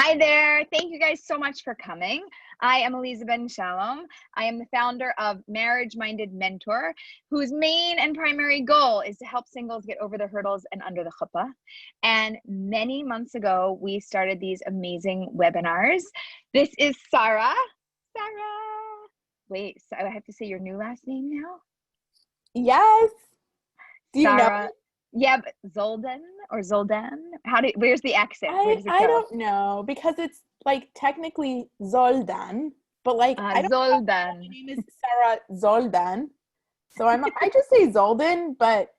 Hi there. Thank you guys so much for coming. I am Aleeza Ben Shalom. I am the founder of Marriage Minded Mentor, whose main and primary goal is to help singles get over the hurdles and under the chuppah. And many months ago, we started these amazing webinars. This is Sarah. Wait, so I have to say your new last name now? Yes. Do you Sarah. know? Yeah, but Zoldan or Zoldan? Where's the accent? Where does it go? I don't know, because it's like technically Zoldan, but like I don't know. Zoldan. My name is Sarah Zoldan. So I just say Zoldan, but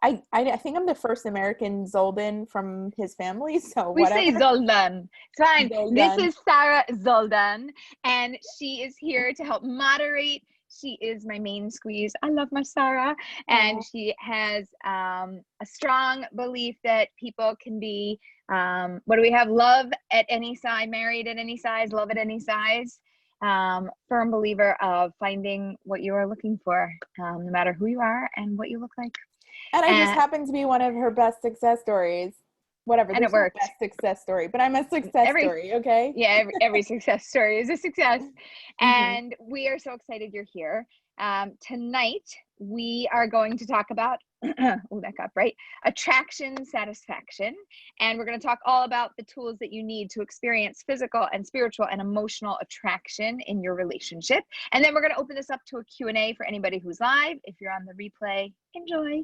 I think I'm the first American Zoldan from his family, so we whatever. say Zoldan. It's fine. Zoldan. This is Sarah Zoldan, and she is here to help moderate. She is my main squeeze. I love my Sarah. And she has a strong belief that people can be, what do we have? Love at any size, married at any size, love at any size. Firm believer of finding what you are looking for, no matter who you are and what you look like. And I just happen to be one of her best success stories. Whatever, and there's no best success story, but I'm a success story, okay? Yeah, every success story is a success. And we are so excited you're here. Tonight, we are going to talk about, oh, that got bright, attraction satisfaction. And we're going to talk all about the tools that you need to experience physical and spiritual and emotional attraction in your relationship. And then we're going to open this up to a Q&A for anybody who's live. If you're on the replay, enjoy.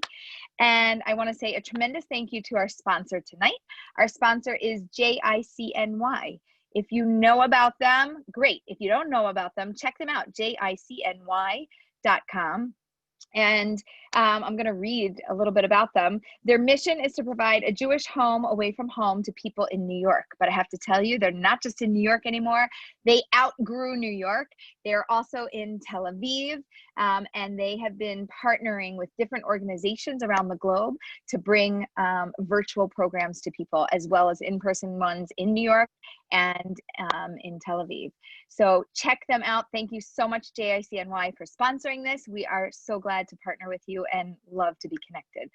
And I want to say a tremendous thank you to our sponsor tonight. Our sponsor is JICNY. If you know about them, great. If you don't know about them, check them out, JICNY.com. And I'm going to read a little bit about them. Their mission is to provide a Jewish home away from home to people in New York. But I have to tell you, they're not just in New York anymore. They outgrew New York. They're also in Tel Aviv. And they have been partnering with different organizations around the globe to bring virtual programs to people, as well as in-person ones in New York and in Tel Aviv. So check them out. Thank you so much, JICNY, for sponsoring this. We are so glad to partner with you and love to be connected.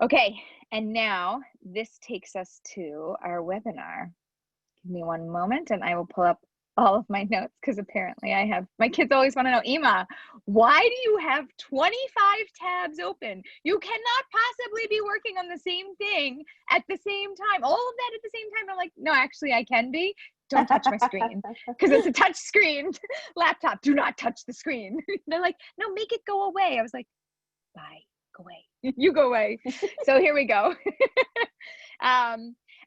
Okay, and now this takes us to our webinar. Give me one moment and I will pull up all of my notes, because apparently I have, my kids always want to know, Ima, why do you have 25 tabs open? You cannot possibly be working on the same thing at the same time. All of that at the same time. I'm like, no, actually I can be. Don't touch my screen, because it's a touch screen laptop. Do not touch the screen. They're like, no, make it go away. I was like, bye, go away. You go away. So here we go.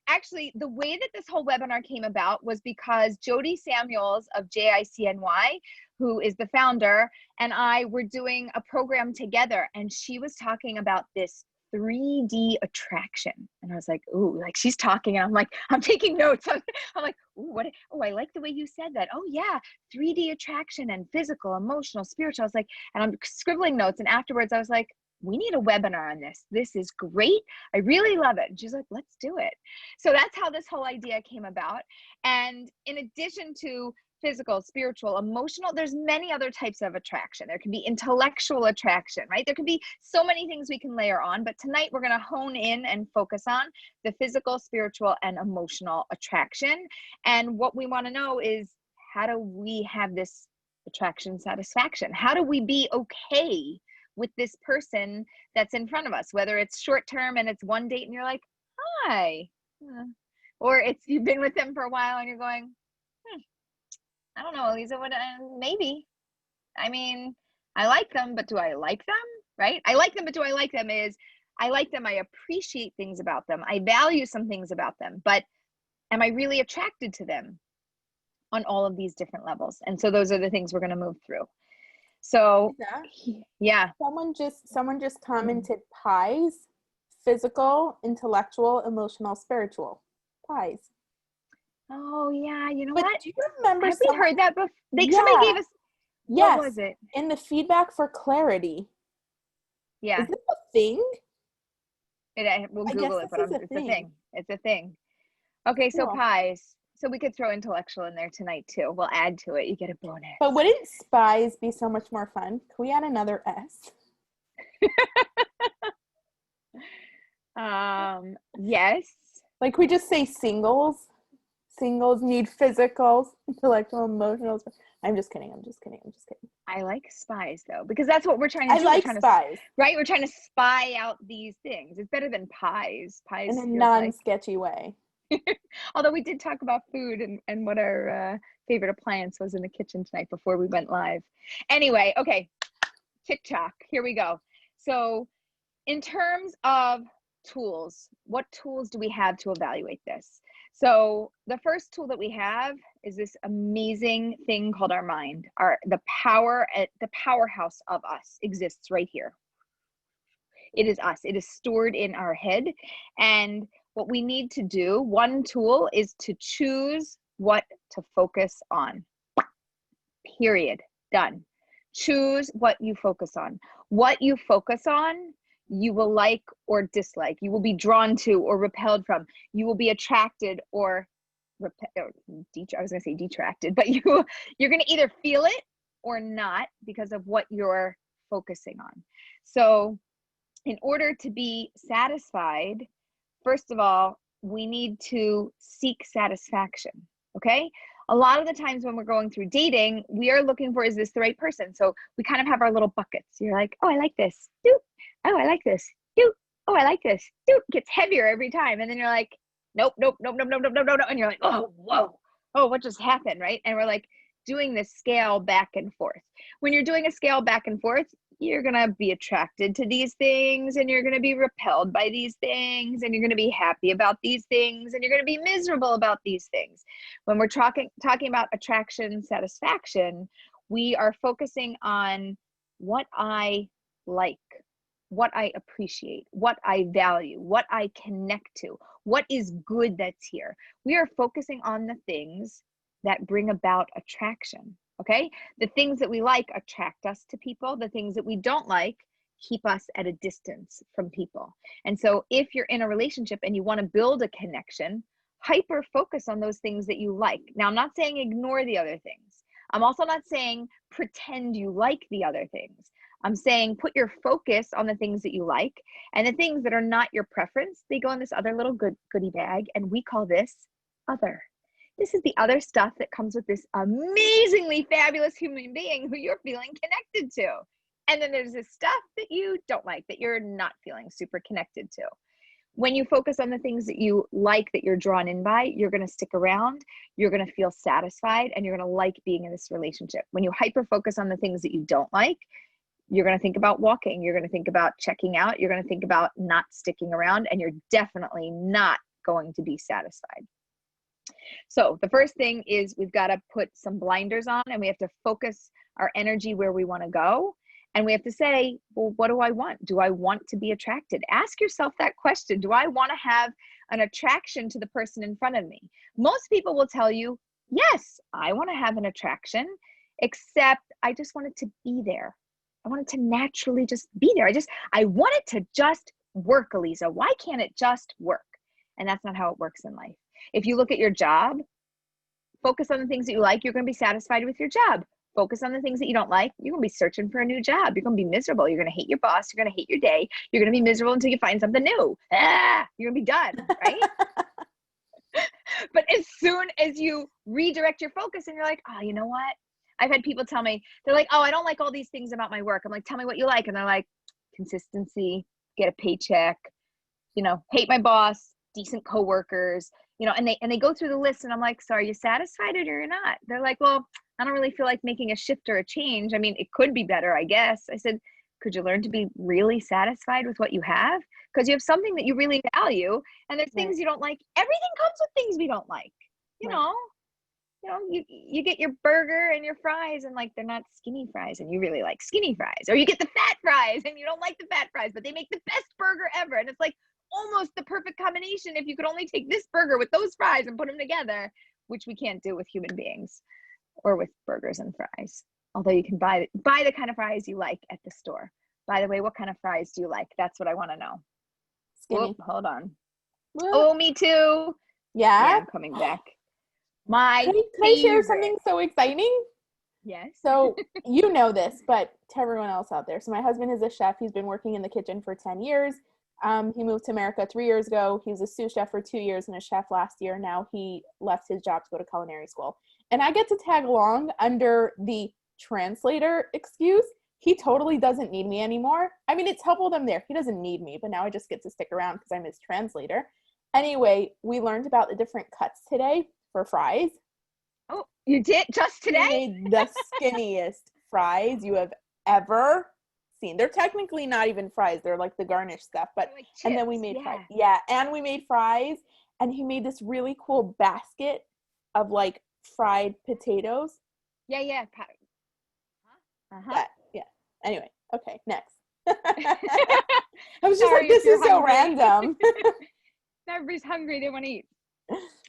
Actually, the way that this whole webinar came about was because Jody Samuels of JICNY, who is the founder, and I were doing a program together, and she was talking about this 3D attraction. And I was like, ooh, like she's talking, and I'm like, I'm taking notes. I'm like, ooh, what? Oh, I like the way you said that. Oh yeah, 3D attraction and physical, emotional, spiritual. I was like, and I'm scribbling notes. And afterwards I was like, we need a webinar on this. This is great. I really love it. And she's like, let's do it. So that's how this whole idea came about. And in addition to physical, spiritual, emotional, there's many other types of attraction. There can be intellectual attraction, right? There can be so many things we can layer on, but tonight we're going to hone in and focus on the physical, spiritual, and emotional attraction. And what we want to know is, how do we have this attraction satisfaction? How do we be okay with this person that's in front of us, whether it's short term and it's one date and you're like, hi, or it's you've been with them for a while and you're going, I don't know, Aleeza, what, maybe. I mean, I like them, but do I like them, right? I like them, but do I like them is, I like them, I appreciate things about them, I value some things about them, but am I really attracted to them on all of these different levels? And so those are the things we're going to move through. So yeah, someone just commented pies, physical, intellectual, emotional, spiritual. Pies. Oh yeah, you know but what? Do you remember? Have we heard that before? Somebody gave us. Yes. What was it? In the feedback for clarity. Yeah. Is this a thing? We'll Google it, but it's a thing. It's a thing. Okay, so cool. Pies. So we could throw intellectual in there tonight too. We'll add to it. You get a bonus. But wouldn't spies be so much more fun? Can we add another S? Yes. Like we just say singles. singles need physical, intellectual, emotional. I'm just kidding. I like spies though, because that's what we're trying to I do. like we're trying spies. Right? We're trying to spy out these things. It's better than pies. Pies In a feels non-sketchy way. Although we did talk about food and what our favorite appliance was in the kitchen tonight before we went live. Anyway, okay, TikTok, here we go. So in terms of tools, what tools do we have to evaluate this? So the first tool that we have is this amazing thing called our mind. The powerhouse of us exists right here. It is us. It is stored in our head. And what we need to do, one tool, is to choose what to focus on. Period. Done. Choose what you focus on. What you focus on, you will like or dislike. You will be drawn to or repelled from. You will be attracted or detracted, but you're going to either feel it or not because of what you're focusing on. So in order to be satisfied, first of all, we need to seek satisfaction, okay? A lot of the times when we're going through dating, we are looking for, is this the right person? So we kind of have our little buckets. You're like, oh, I like this. Doop. Oh, I like this. Doop. Oh, I like this. Doop. Gets heavier every time. And then you're like, nope. And you're like, oh, whoa. Oh, what just happened, right? And we're like doing this scale back and forth. When you're doing a scale back and forth, you're going to be attracted to these things and you're going to be repelled by these things and you're going to be happy about these things and you're going to be miserable about these things. When we're talking about attraction, satisfaction, we are focusing on what I like, what I appreciate, what I value, what I connect to, what is good that's here. We are focusing on the things that bring about attraction. Okay, the things that we like attract us to people. The things that we don't like keep us at a distance from people. And so if you're in a relationship and you want to build a connection, hyper focus on those things that you like. Now, I'm not saying ignore the other things. I'm also not saying pretend you like the other things. I'm saying put your focus on the things that you like, and the things that are not your preference, they go in this other little goodie bag, and we call this other. This is the other stuff that comes with this amazingly fabulous human being who you're feeling connected to. And then there's this stuff that you don't like, that you're not feeling super connected to. When you focus on the things that you like, that you're drawn in by, you're going to stick around, you're going to feel satisfied, and you're going to like being in this relationship. When you hyper focus on the things that you don't like, you're going to think about walking, you're going to think about checking out, you're going to think about not sticking around, and you're definitely not going to be satisfied. So the first thing is we've got to put some blinders on and we have to focus our energy where we want to go. And we have to say, well, what do I want? Do I want to be attracted? Ask yourself that question. Do I want to have an attraction to the person in front of me? Most people will tell you, yes, I want to have an attraction, except I just want it to be there. I want it to naturally just be there. I want it to just work, Aleeza. Why can't it just work? And that's not how it works in life. If you look at your job, focus on the things that you like, you're going to be satisfied with your job. Focus on the things that you don't like, you're going to be searching for a new job. You're going to be miserable. You're going to hate your boss. You're going to hate your day. You're going to be miserable until you find something new. You're going to be done, right? But as soon as you redirect your focus and you're like, oh, you know what? I've had people tell me, they're like, oh, I don't like all these things about my work. I'm like, tell me what you like. And they're like, consistency, get a paycheck, hate my boss, decent coworkers, and they go through the list and I'm like, so are you satisfied or you're not? They're like, well, I don't really feel like making a shift or a change. I mean, it could be better, I guess. I said, could you learn to be really satisfied with what you have? Because you have something that you really value and there's things you don't like. Everything comes with things we don't like, you know, you get your burger and your fries and like, they're not skinny fries and you really like skinny fries, or you get the fat fries and you don't like the fat fries, but they make the best burger ever. And it's like almost the perfect combination if you could only take this burger with those fries and put them together, which we can't do with human beings or with burgers and fries. Although you can buy the kind of fries you like at the store. By the way, what kind of fries do you like? That's what I want to know. Skinny. Whoop, hold on. What? Oh, me too. Yeah, I'm coming back. Can I share something so exciting? Yes. So you know this, but to everyone else out there. So my husband is a chef. He's been working in the kitchen for 10 years. He moved to America 3 years ago. He was a sous chef for 2 years and a chef last year. Now he left his job to go to culinary school. And I get to tag along under the translator excuse. He totally doesn't need me anymore. I mean, it's helpful that I'm there. He doesn't need me, but now I just get to stick around because I'm his translator. Anyway, we learned about the different cuts today for fries. Oh, you did just today? He made the skinniest fries you have ever seen. They're technically not even fries. They're like the garnish stuff, but like chips, and then we made fries. Yeah, and we made fries, and he made this really cool basket of like fried potatoes. Yeah. Yeah. Anyway, okay, next. I was just Sorry, like, this is so hungry. random. Everybody's hungry. They want to eat.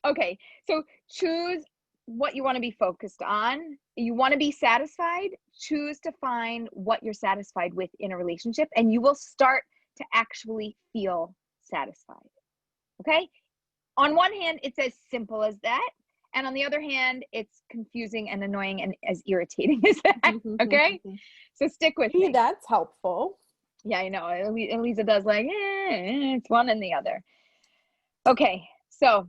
Okay, so choose what you want to be focused on. You want to be satisfied. Choose to find what you're satisfied with in a relationship, and you will start to actually feel satisfied. Okay? On one hand, it's as simple as that. And on the other hand, it's confusing and annoying and as irritating as that. Okay? So stick with me. That's helpful. Yeah, I know. Aleeza does like, it's one and the other. Okay, so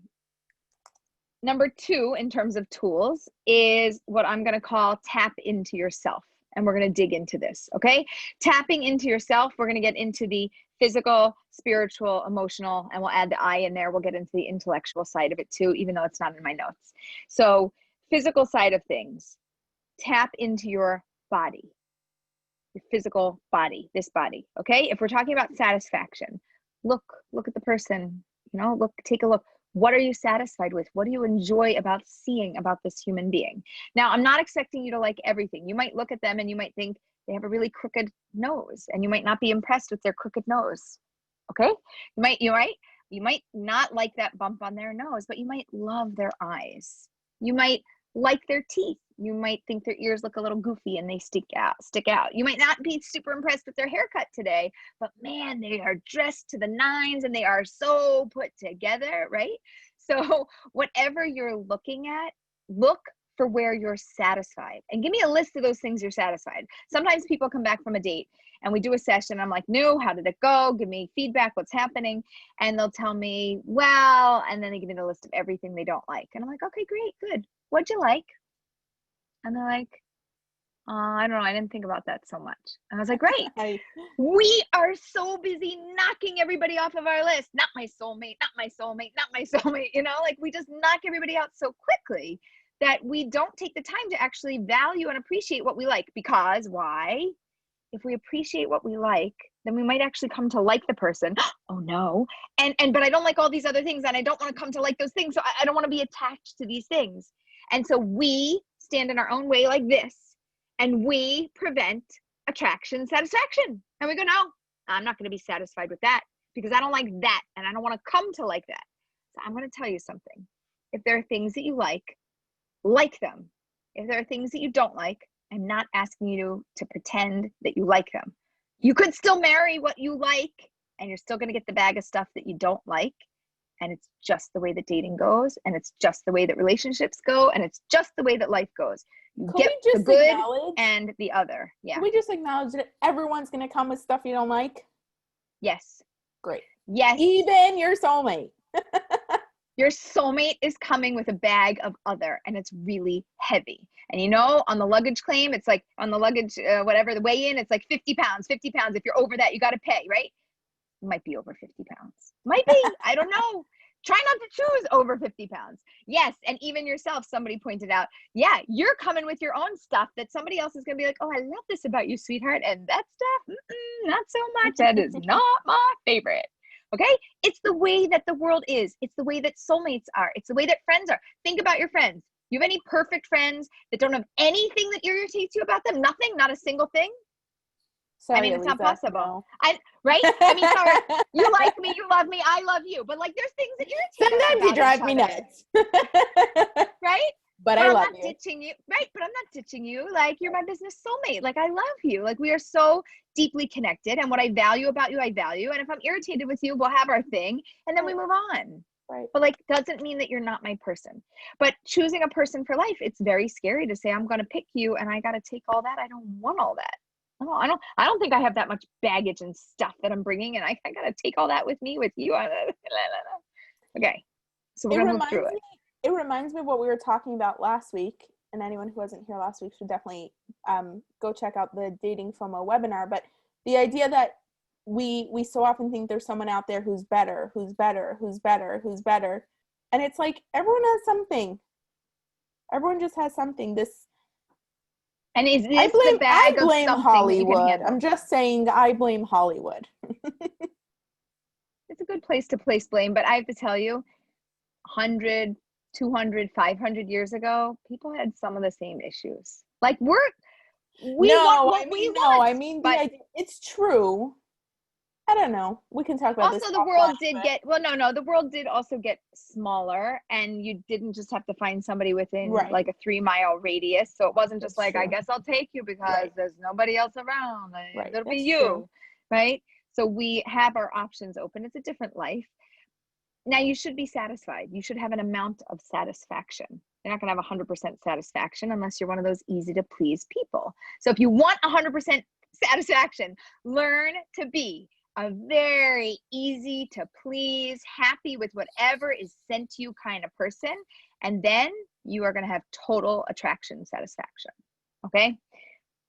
number 2 in terms of tools is what I'm going to call tap into yourself. And we're going to dig into this, okay? Tapping into yourself, we're going to get into the physical, spiritual, emotional, and we'll add the I in there. We'll get into the intellectual side of it too, even though it's not in my notes. So physical side of things, tap into your body, your physical body, this body, okay? If we're talking about satisfaction, look at the person, take a look. What are you satisfied with? What do you enjoy about seeing about this human being? Now, I'm not expecting you to like everything. You might look at them and you might think they have a really crooked nose, and you might not be impressed with their crooked nose. Okay? You might not like that bump on their nose, but you might love their eyes. You might like their teeth. You might think their ears look a little goofy and they stick out. You might not be super impressed with their haircut today, but man, they are dressed to the nines and they are so put together, right? So whatever you're looking at, look for where you're satisfied and give me a list of those things you're satisfied. Sometimes people come back from a date and we do a session. I'm like, no, how did it go? Give me feedback. What's happening? And they'll tell me, well, and then they give me the list of everything they don't like. And I'm like, okay, great, good. What'd you like? And they're like, I don't know. I didn't think about that so much. And I was like, great. We are so busy knocking everybody off of our list. Not my soulmate, not my soulmate, not my soulmate. Like we just knock everybody out so quickly that we don't take the time to actually value and appreciate what we like. Because why? If we appreciate what we like, then we might actually come to like the person. Oh no. But I don't like all these other things and I don't want to come to like those things. So I don't want to be attached to these things. And so we stand in our own way like this and we prevent attraction, satisfaction. And we go, no, I'm not going to be satisfied with that because I don't like that. And I don't want to come to like that. So I'm going to tell you something. If there are things that you like them. If there are things that you don't like, I'm not asking you to pretend that you like them. You could still marry what you like and you're still going to get the bag of stuff that you don't like. And it's just the way that dating goes. And it's just the way that relationships go. And it's just the way that life goes. You get the good and the other. Yeah. Can we just acknowledge that everyone's going to come with stuff you don't like? Yes. Great. Yes. Even your soulmate. Your soulmate is coming with a bag of other, and it's really heavy. And on the luggage claim, it's like on the luggage, whatever, the weigh in, it's like 50 pounds. If you're over that, you got to pay, right? It might be over 50 pounds. Might be. I don't know. Try not to choose over 50 pounds. Yes. And even yourself, somebody pointed out, yeah, you're coming with your own stuff that somebody else is going to be like, oh, I love this about you, sweetheart. And that stuff, not so much. That is not my favorite. Okay? It's the way that the world is. It's the way that soulmates are. It's the way that friends are. Think about your friends. You have any perfect friends that don't have anything that irritates you about them? Nothing? Not a single thing? Sorry, it's not Aleeza, possible. no. Right? Sorry. You like me, you love me, I love you. But there's things that irritate us. Sometimes you drive me nuts. Right? But I love you. I'm not ditching you. Right? But I'm not ditching you. You're my business soulmate. I love you. We are so deeply connected. And what I value about you, I value. And if I'm irritated with you, we'll have our thing. And then we move on. Right. But doesn't mean that you're not my person. But choosing a person for life, it's very scary to say, I'm going to pick you and I got to take all that. I don't want all that. I don't think I have that much baggage and stuff that I'm bringing, and I gotta take all that with me, with you. Okay, so we're gonna move through it. It reminds me of what we were talking about last week, and anyone who wasn't here last week should definitely go check out the Dating FOMO webinar. But the idea that we so often think there's someone out there who's better, and it's like everyone has something. Everyone just has something. And is this the bag of something Hollywood? I'm just saying I blame Hollywood. It's a good place to place blame, but I have to tell you, 100, 200, 500 years ago, people had some of the same issues. Like we want what we want. I mean, it's true. I don't know. We can talk about this. Also, the world did get, well, no, the world did also get smaller, and you didn't just have to find somebody within like a 3-mile radius. So it wasn't just I guess I'll take you because there's nobody else around. It'll be you, right? So we have our options open. It's a different life. Now you should be satisfied. You should have an amount of satisfaction. You're not going to have 100% satisfaction unless you're one of those easy to please people. So if you want 100% satisfaction, learn to be a very easy to please, happy with whatever is sent to you kind of person. And then you are going to have total attraction satisfaction. Okay.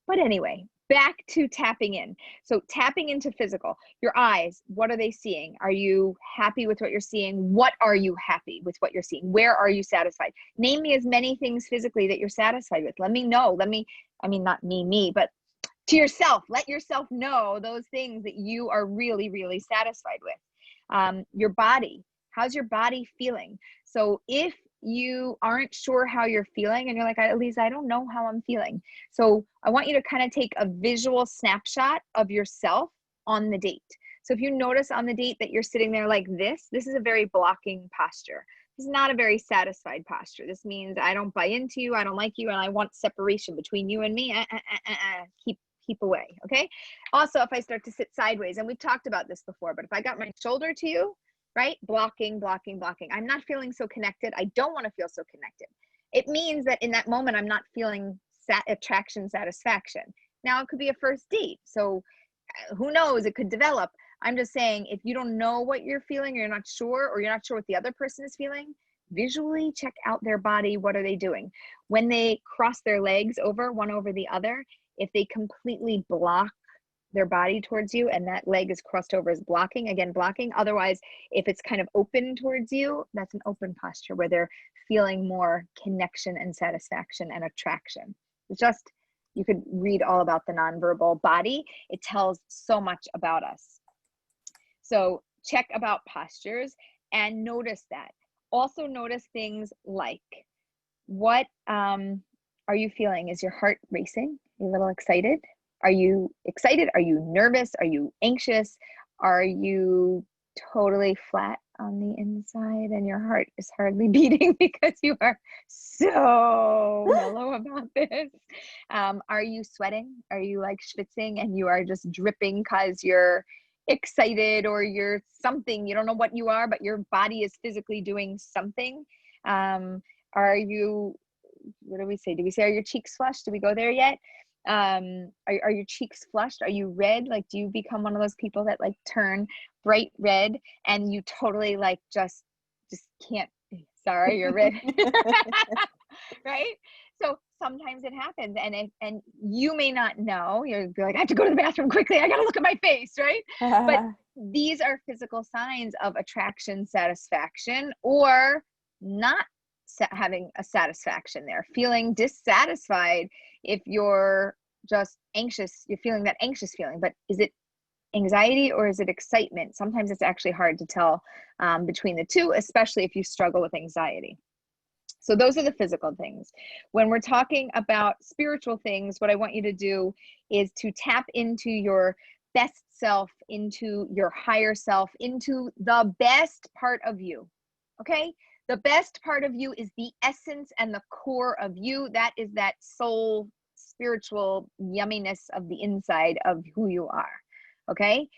But anyway, back to tapping in. So tapping into physical, your eyes, what are they seeing? Are you happy with what you're seeing? What are you happy with what you're seeing? Where are you satisfied? Name me as many things physically that you're satisfied with. Let me know. Not me, but to yourself, let yourself know those things that you are really, really satisfied with. Your body, how's your body feeling? So if you aren't sure how you're feeling and you're like, Aleeza, I don't know how I'm feeling. So I want you to kind of take a visual snapshot of yourself on the date. So if you notice on the date that you're sitting there like this is a very blocking posture. This is not a very satisfied posture. This means I don't buy into you, I don't like you, and I want separation between you and me. Keep away, okay? Also, if I start to sit sideways, and we've talked about this before, but if I got my shoulder to you, right? Blocking. I'm not feeling so connected. I don't want to feel so connected. It means that in that moment, I'm not feeling attraction, satisfaction. Now, it could be a first date. So who knows? It could develop. I'm just saying, if you don't know what you're feeling, or you're not sure what the other person is feeling, visually check out their body. What are they doing? When they cross their legs one over the other, if they completely block their body towards you and that leg is crossed over as blocking. Otherwise, if it's kind of open towards you, that's an open posture where they're feeling more connection and satisfaction and attraction. It's just, you could read all about the nonverbal body. It tells so much about us. So check about postures and notice that. Also notice things like, what are you feeling? Is your heart racing? Are you a little excited? Are you excited? Are you nervous? Are you anxious? Are you totally flat on the inside and your heart is hardly beating because you are so mellow about this? Are you sweating? Are you like schwitzing and you are just dripping because you're excited, or you're something? You don't know what you are, but your body is physically doing something. Are you, what do we say? Did we say, are your cheeks flushed? Did we go there yet? Are your cheeks flushed? Are you red? Like, do you become one of those people that like turn bright red and you totally like just can't, sorry, you're red. Right? So sometimes it happens, and you may not know. You'll be like, I have to go to the bathroom quickly. I got to look at my face, right? But these are physical signs of attraction, satisfaction, or not having a satisfaction there, feeling dissatisfied. If you're just anxious, you're feeling that anxious feeling, but is it anxiety or is it excitement? Sometimes it's actually hard to tell between the two, especially if you struggle with anxiety. So those are the physical things. When we're talking about spiritual things, what I want you to do is to tap into your best self, into your higher self, into the best part of you. Okay? The best part of you is the essence and the core of you. That is that soul, spiritual yumminess of the inside of who you are. Okay?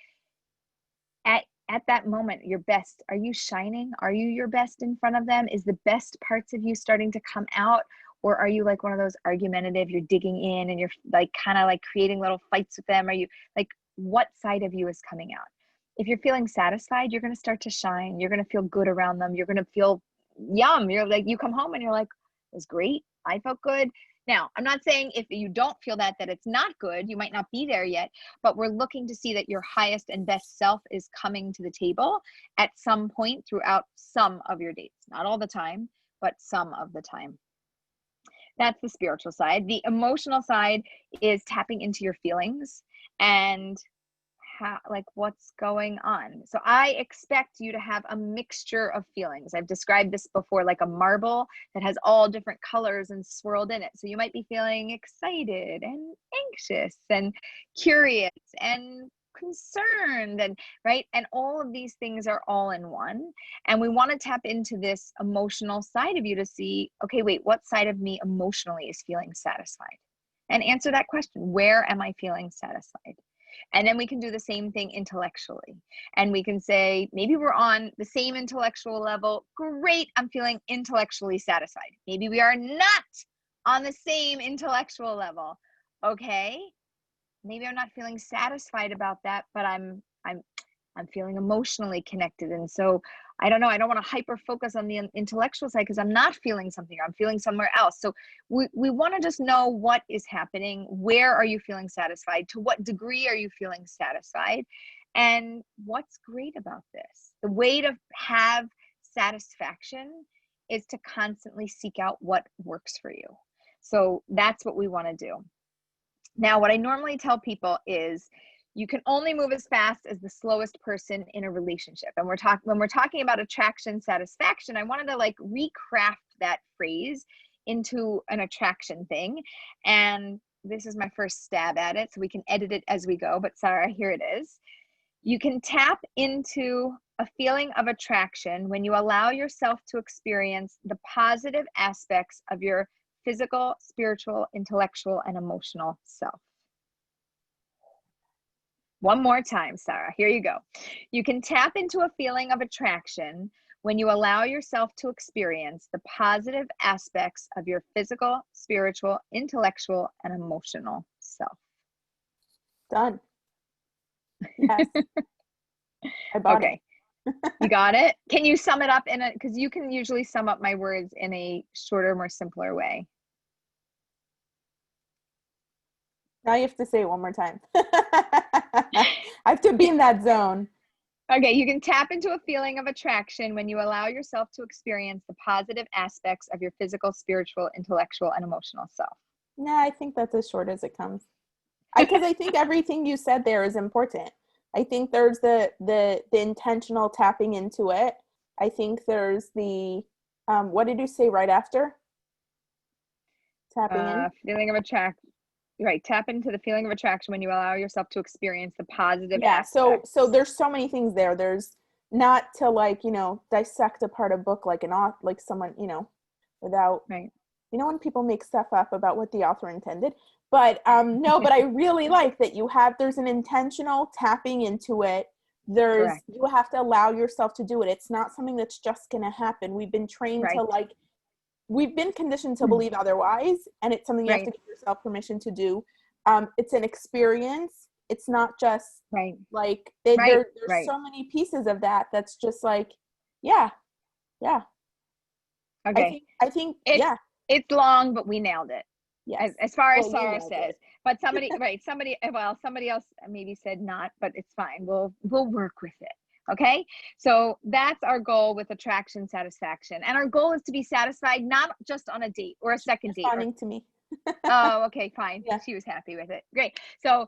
At that moment, your best, are you shining? Are you your best in front of them? Is the best parts of you starting to come out? Or are you like one of those argumentative, you're digging in and you're like kind of like creating little fights with them? Are you like, what side of you is coming out? If you're feeling satisfied, you're going to start to shine. You're going to feel good around them. You're going to feel yum. You're like, you come home and you're like, it was great. I felt good. Now, I'm not saying if you don't feel that it's not good. You might not be there yet, but we're looking to see that your highest and best self is coming to the table at some point throughout some of your dates. Not all the time, but some of the time. That's the spiritual side. The emotional side is tapping into your feelings and how, like, what's going on. So I expect you to have a mixture of feelings. I've described this before, like a marble that has all different colors and swirled in it. So you might be feeling excited and anxious and curious and concerned and right. And all of these things are all in one. And we want to tap into this emotional side of you to see, okay, wait, what side of me emotionally is feeling satisfied? And answer that question. Where am I feeling satisfied? And then we can do the same thing intellectually. And we can say, maybe we're on the same intellectual level. Great, I'm feeling intellectually satisfied. Maybe we are not on the same intellectual level. Okay, maybe I'm not feeling satisfied about that, but I'm feeling emotionally connected. And so I don't know, I don't want to hyper focus on the intellectual side because I'm not feeling something, or I'm feeling somewhere else. So we want to just know what is happening. Where are you feeling satisfied? To what degree are you feeling satisfied? And what's great about this? The way to have satisfaction is to constantly seek out what works for you. So that's what we want to do. Now, what I normally tell people is you can only move as fast as the slowest person in a relationship. And when we're talking about attraction, satisfaction, I wanted to like recraft that phrase into an attraction thing. And this is my first stab at it, so we can edit it as we go. But Sarah, here it is. You can tap into a feeling of attraction when you allow yourself to experience the positive aspects of your physical, spiritual, intellectual, and emotional self. One more time, Sarah. Here you go. You can tap into a feeling of attraction when you allow yourself to experience the positive aspects of your physical, spiritual, intellectual, and emotional self. Done. Yes. I bought it. You got it? Can you sum it up because you can usually sum up my words in a shorter, more simpler way. Now you have to say it one more time. I have to be in that zone. Okay, you can tap into a feeling of attraction when you allow yourself to experience the positive aspects of your physical, spiritual, intellectual, and emotional self. Yeah, I think that's as short as it comes. Because I think everything you said there is important. I think there's the intentional tapping into it. I think there's the, what did you say right after? Tapping in? Feeling of attraction. Right, tap into the feeling of attraction when you allow yourself to experience the positive aspects. So there's so many things there. There's not to like, dissect apart a book like like someone, without, right. When people make stuff up about what the author intended. But no, but I really like that there's an intentional tapping into it. Correct. You have to allow yourself to do it. It's not something that's just going to happen. We've been trained to we've been conditioned to believe otherwise, and it's something you have to give yourself permission to do. It's an experience. It's not just like there's so many pieces of that. That's just like, yeah. Okay. I think it's long, but we nailed it. Yes. As far as Sarah says, but somebody else maybe said not, but it's fine. We'll work with it. Okay. So that's our goal with attraction, satisfaction. And our goal is to be satisfied, not just on a date or a second date. Responding to me. Oh, okay, fine. Yeah. She was happy with it. Great. So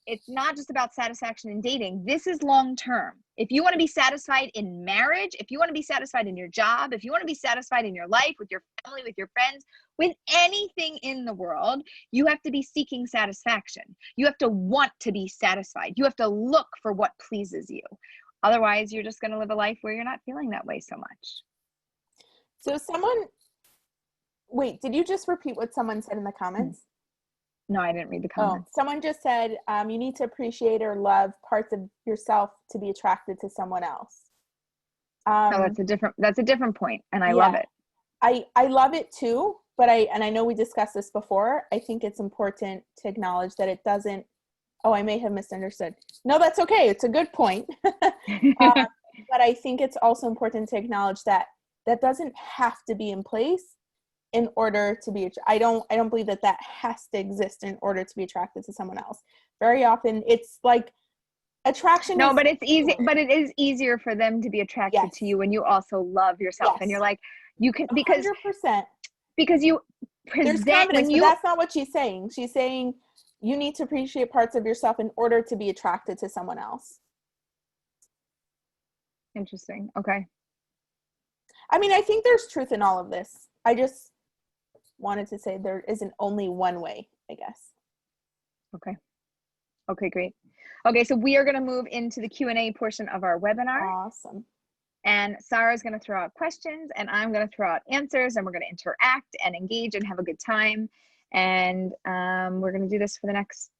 it's not just about satisfaction in dating. This is long-term. If you want to be satisfied in marriage, if you want to be satisfied in your job, if you want to be satisfied in your life, with your family, with your friends, with anything in the world, you have to be seeking satisfaction. You have to want to be satisfied. You have to look for what pleases you. Otherwise, you're just going to live a life where you're not feeling that way so much. So wait, did you just repeat what someone said in the comments? No, I didn't read the comments. Someone just said, you need to appreciate or love parts of yourself to be attracted to someone else. That's a different point, and I love it. I love it too, but I know we discussed this before. I think it's important to acknowledge that it doesn't, oh, I may have misunderstood. No, that's okay. It's a good point. But I think it's also important to acknowledge that that doesn't have to be in place in order to be, I don't believe that that has to exist in order to be attracted to someone else. Very often it's like attraction. No, but it's easy, but it is easier for them to be attracted to you when you also love yourself. And you're like, you can, because 100%. Because you There's present confidence, when you, but that's not what she's saying. She's saying you need to appreciate parts of yourself in order to be attracted to someone else. interesting. Okay. I mean, I think there's truth in all of this. I just wanted to say there isn't only one way, I guess. Okay. Okay, great. Okay, so we are going to move into the Q&A portion of our webinar. Awesome. And Sarah's going to throw out questions and I'm going to throw out answers, and we're going to interact and engage and have a good time. And we're going to do this for the next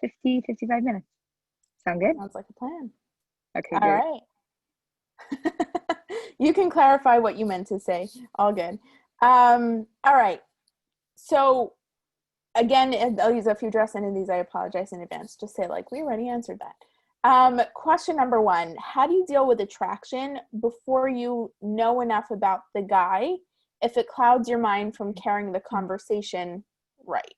50, 55 minutes. Sound good? Sounds like a plan. Okay, all right. You can clarify what you meant to say. All good. All right. So again, Aleeza, if you address any of these, I apologize in advance. Just say like, we already answered that. Question number 1, how do you deal with attraction before you know enough about the guy if it clouds your mind from carrying the conversation right?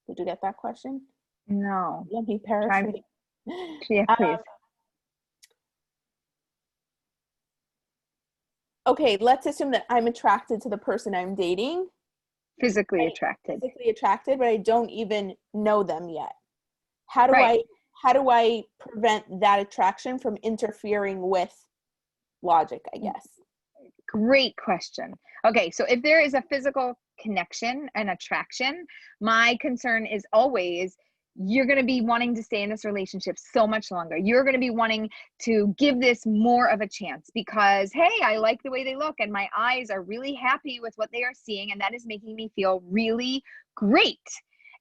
Did you get that question? No. Let me paraphrase. Yeah, please. Okay, let's assume that I'm attracted to the person I'm dating. Physically attracted. Physically attracted, but I don't even know them yet. How do I prevent that attraction from interfering with logic, I guess? Great question. Okay, so if there is a physical connection and attraction, my concern is always you're going to be wanting to stay in this relationship so much longer. You're going to be wanting to give this more of a chance because, hey, I like the way they look and my eyes are really happy with what they are seeing, and that is making me feel really great.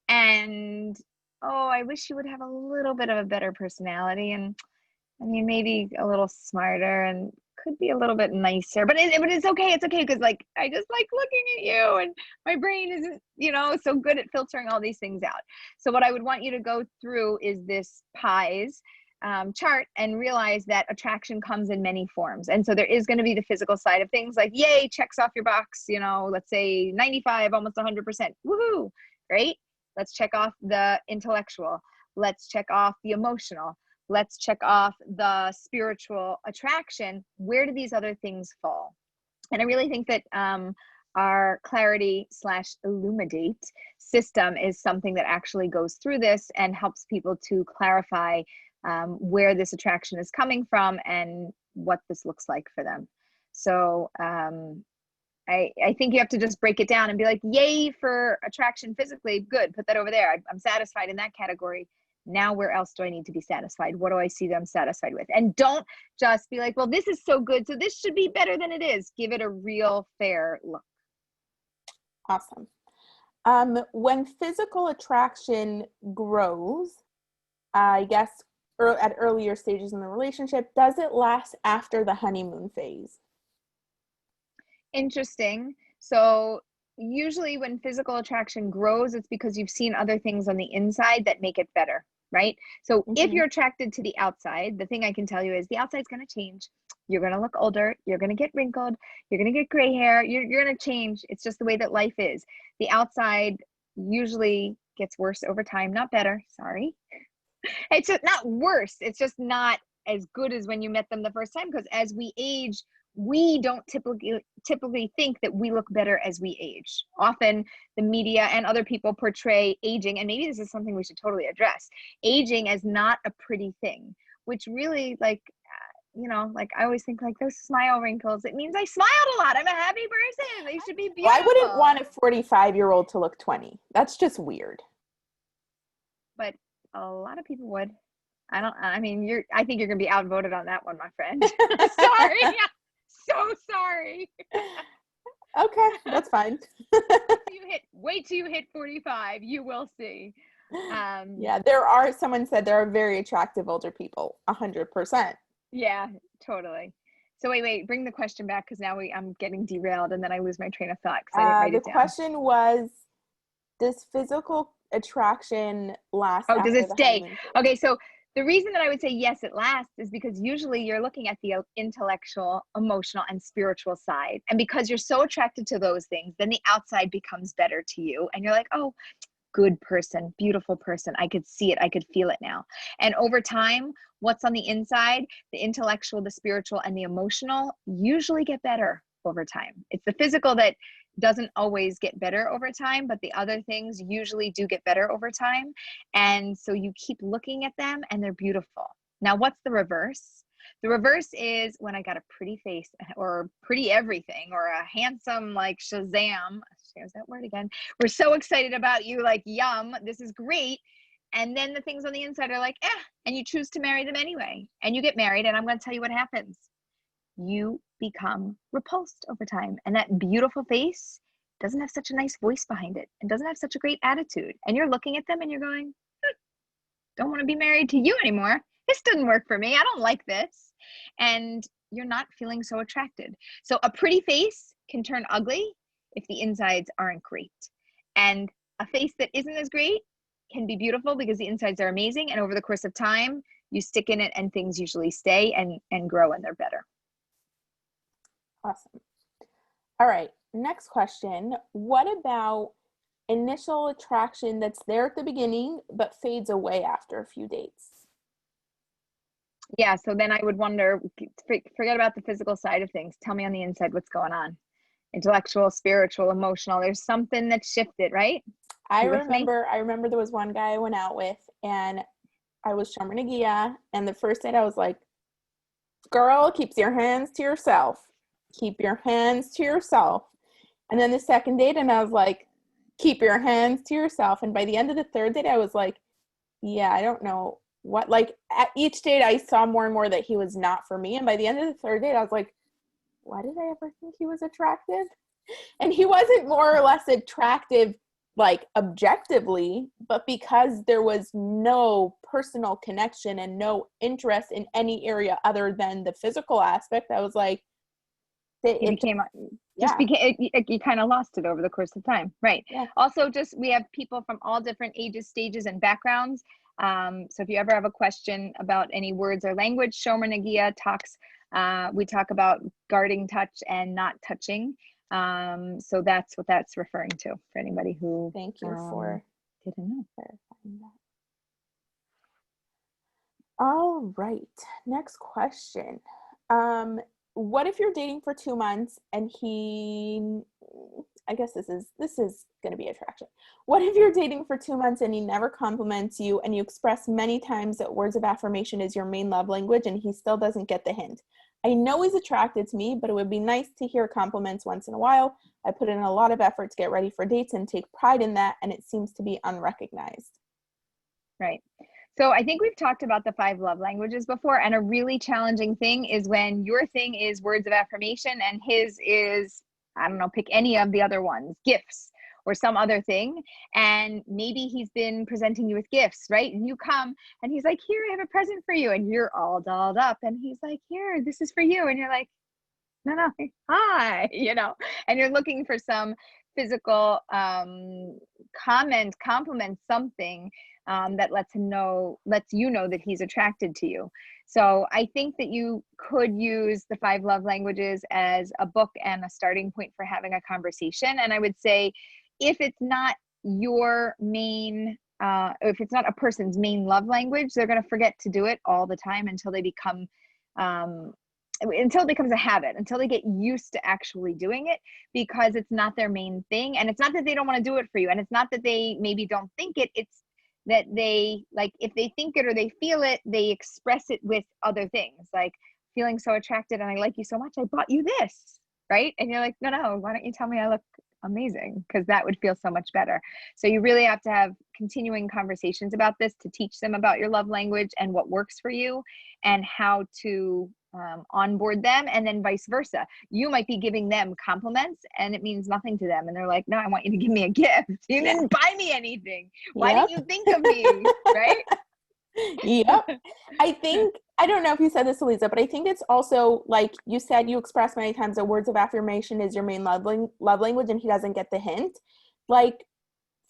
And oh, I wish you would have a little bit of a better personality, and I mean, maybe a little smarter and could be a little bit nicer, but it's okay. It's okay. Cause like, I just like looking at you and my brain isn't, so good at filtering all these things out. So what I would want you to go through is this pies chart and realize that attraction comes in many forms. And so there is going to be the physical side of things like, yay, checks off your box, let's say 95, almost 100%. Woohoo. Great. Let's check off the intellectual. Let's check off the emotional. Let's check off the spiritual attraction. Where do these other things fall? And I really think that our clarity/illuminate system is something that actually goes through this and helps people to clarify where this attraction is coming from and what this looks like for them. So I think you have to just break it down and be like, yay for attraction physically. Good. Put that over there. I'm satisfied in that category. Now, where else do I need to be satisfied? What do I see them satisfied with? And don't just be like, well, this is so good, so this should be better than it is. Give it a real fair look. Awesome. When physical attraction grows, I guess at earlier stages in the relationship, does it last after the honeymoon phase? Interesting. So usually when physical attraction grows, it's because you've seen other things on the inside that make it better, right? So if you're attracted to the outside, the thing I can tell you is the outside's going to change. You're going to look older. You're going to get wrinkled. You're going to get gray hair. You're going to change. It's just the way that life is. The outside usually gets worse over time, not better. Sorry. It's just not worse. It's just not as good as when you met them the first time, because as we age, we don't typically think that we look better as we age. Often the media and other people portray aging, and maybe this is something we should totally address, aging as not a pretty thing, which really like I always think like those smile wrinkles, it means I smiled a lot. I'm a happy person. They should be beautiful. Well, I wouldn't want a 45-year-old to look 20. That's just weird. But a lot of people would. I think you're going to be outvoted on that one, my friend. Sorry. So sorry. Okay, that's fine. Wait till you hit 45. You will see. Yeah, someone said there are very attractive older people. 100%. Yeah, totally. So wait, bring the question back, because now I'm getting derailed and then I lose my train of thought because I didn't write it down. The question was, does physical attraction last Oh, does after it the stay? honeymoon phase? Okay, so the reason that I would say yes, it lasts is because usually you're looking at the intellectual, emotional, and spiritual side. And because you're so attracted to those things, then the outside becomes better to you. And you're like, oh, good person, beautiful person. I could see it. I could feel it now. And over time, what's on the inside, the intellectual, the spiritual, and the emotional usually get better over time. It's the physical that doesn't always get better over time, but the other things usually do get better over time. And so you keep looking at them and they're beautiful. Now, what's the reverse? The reverse is when I got a pretty face or pretty everything or a handsome like Shazam. There's that word again. We're so excited about you, like, yum, this is great. And then the things on the inside are like, and you choose to marry them anyway. And you get married, and I'm going to tell you what happens. You become repulsed over time. And that beautiful face doesn't have such a nice voice behind it and doesn't have such a great attitude. And you're looking at them and you're going, don't want to be married to you anymore. This doesn't work for me. I don't like this. And you're not feeling so attracted. So a pretty face can turn ugly if the insides aren't great. And a face that isn't as great can be beautiful because the insides are amazing. And over the course of time, you stick in it and things usually stay and grow and they're better. Awesome. All right, next question. What about initial attraction that's there at the beginning but fades away after a few dates? Yeah, so then I would wonder, forget about the physical side of things. Tell me on the inside what's going on. Intellectual, spiritual, emotional. There's something that shifted, right? I remember there was one guy I went out with, and I was Shomer Nagia, and the first date I was like, girl, keep your hands to yourself. Keep your hands to yourself. And then the second date, and I was like, keep your hands to yourself. And by the end of the third date, I was like, yeah, I don't know what, like at each date, I saw more and more that he was not for me. And by the end of the third date, I was like, why did I ever think he was attractive? And he wasn't more or less attractive, like objectively, but because there was no personal connection and no interest in any area other than the physical aspect, I was like, you kind of lost it over the course of time. Right. Yeah. Also, just, we have people from all different ages, stages, and backgrounds. So if you ever have a question about any words or language, Shomer Nagia talks, we talk about guarding touch and not touching. So that's what that's referring to for anybody who thank you for didn't know. Clarifying that. All right, next question. What if you're dating for 2 months and I guess this is going to be attraction. What if you're dating for 2 months and he never compliments you and you express many times that words of affirmation is your main love language and he still doesn't get the hint? I know he's attracted to me, but it would be nice to hear compliments once in a while. I put in a lot of effort to get ready for dates and take pride in that, and it seems to be unrecognized. Right. So I think we've talked about the 5 love languages before, and a really challenging thing is when your thing is words of affirmation and his is, I don't know, pick any of the other ones, gifts or some other thing. And maybe he's been presenting you with gifts, right? And you come and he's like, here, I have a present for you. And you're all dolled up. And he's like, here, this is for you. And you're like, no, hi, and you're looking for some physical compliment, something that lets you know that he's attracted to you. So I think that you could use the 5 love languages as a book and a starting point for having a conversation. And I would say, if it's not your main, if it's not a person's main love language, they're going to forget to do it all the time until they become, until it becomes a habit, until they get used to actually doing it, because it's not their main thing. And it's not that they don't want to do it for you. And it's not that they maybe don't think it. It's that they, like, if they think it or they feel it, they express it with other things, like feeling so attracted and I like you so much, I bought you this, right? And you're like, no, why don't you tell me I look amazing? Because that would feel so much better. So you really have to have continuing conversations about this to teach them about your love language and what works for you and how to onboard them, and then vice versa. You might be giving them compliments and it means nothing to them, and they're like, no, I want you to give me a gift. You didn't buy me anything. Why didn't you think of me? Right? Yep. I I don't know if you said this, Aleeza, but I think it's also like you said, you expressed many times that words of affirmation is your main love language, and he doesn't get the hint. Like,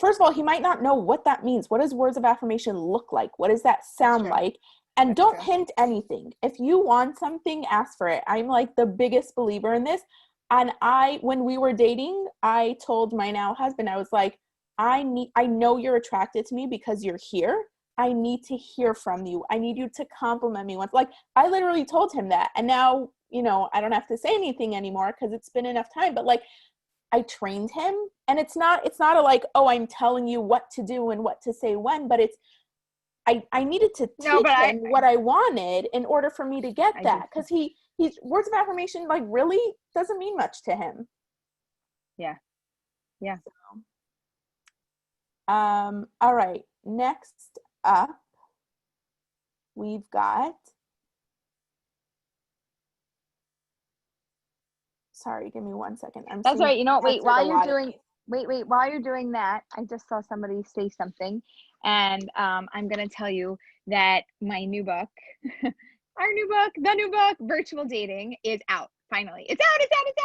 first of all, he might not know what that means. What does words of affirmation look like? What does that sound like? And don't hint anything. If you want something, ask for it. I'm like the biggest believer in this. And when we were dating, I told my now husband, I was like, I know you're attracted to me because you're here. I need to hear from you. I need you to compliment me once. Like, I literally told him that. And now, you know, I don't have to say anything anymore because it's been enough time. But like, I trained him, and it's not a like, oh, I'm telling you what to do and what to say when, but it's, I needed to teach him what I wanted in order for me to get that. Because he's words of affirmation, like, really doesn't mean much to him. Yeah. Yeah. So, all right. Next up, we've got, sorry, give me 1 second. That's right. You know, while you're doing that, I just saw somebody say something, and I'm going to tell you that my new book, the new book, Virtual Dating, is out. Finally, it's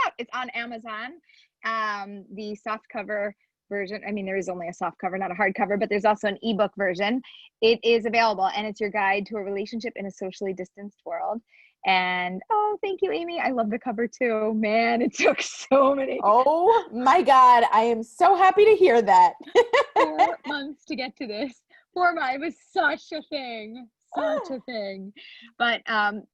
out. It's on Amazon. The softcover version. I mean, there is only a softcover, not a hardcover, but there's also an ebook version. It is available, and it's your guide to a relationship in a socially distanced world. And oh, thank you, Amy. I love the cover too. Man, it took so many. Oh my God, I am so happy to hear that. 4 months to get to this. 4 months. It was such a thing. But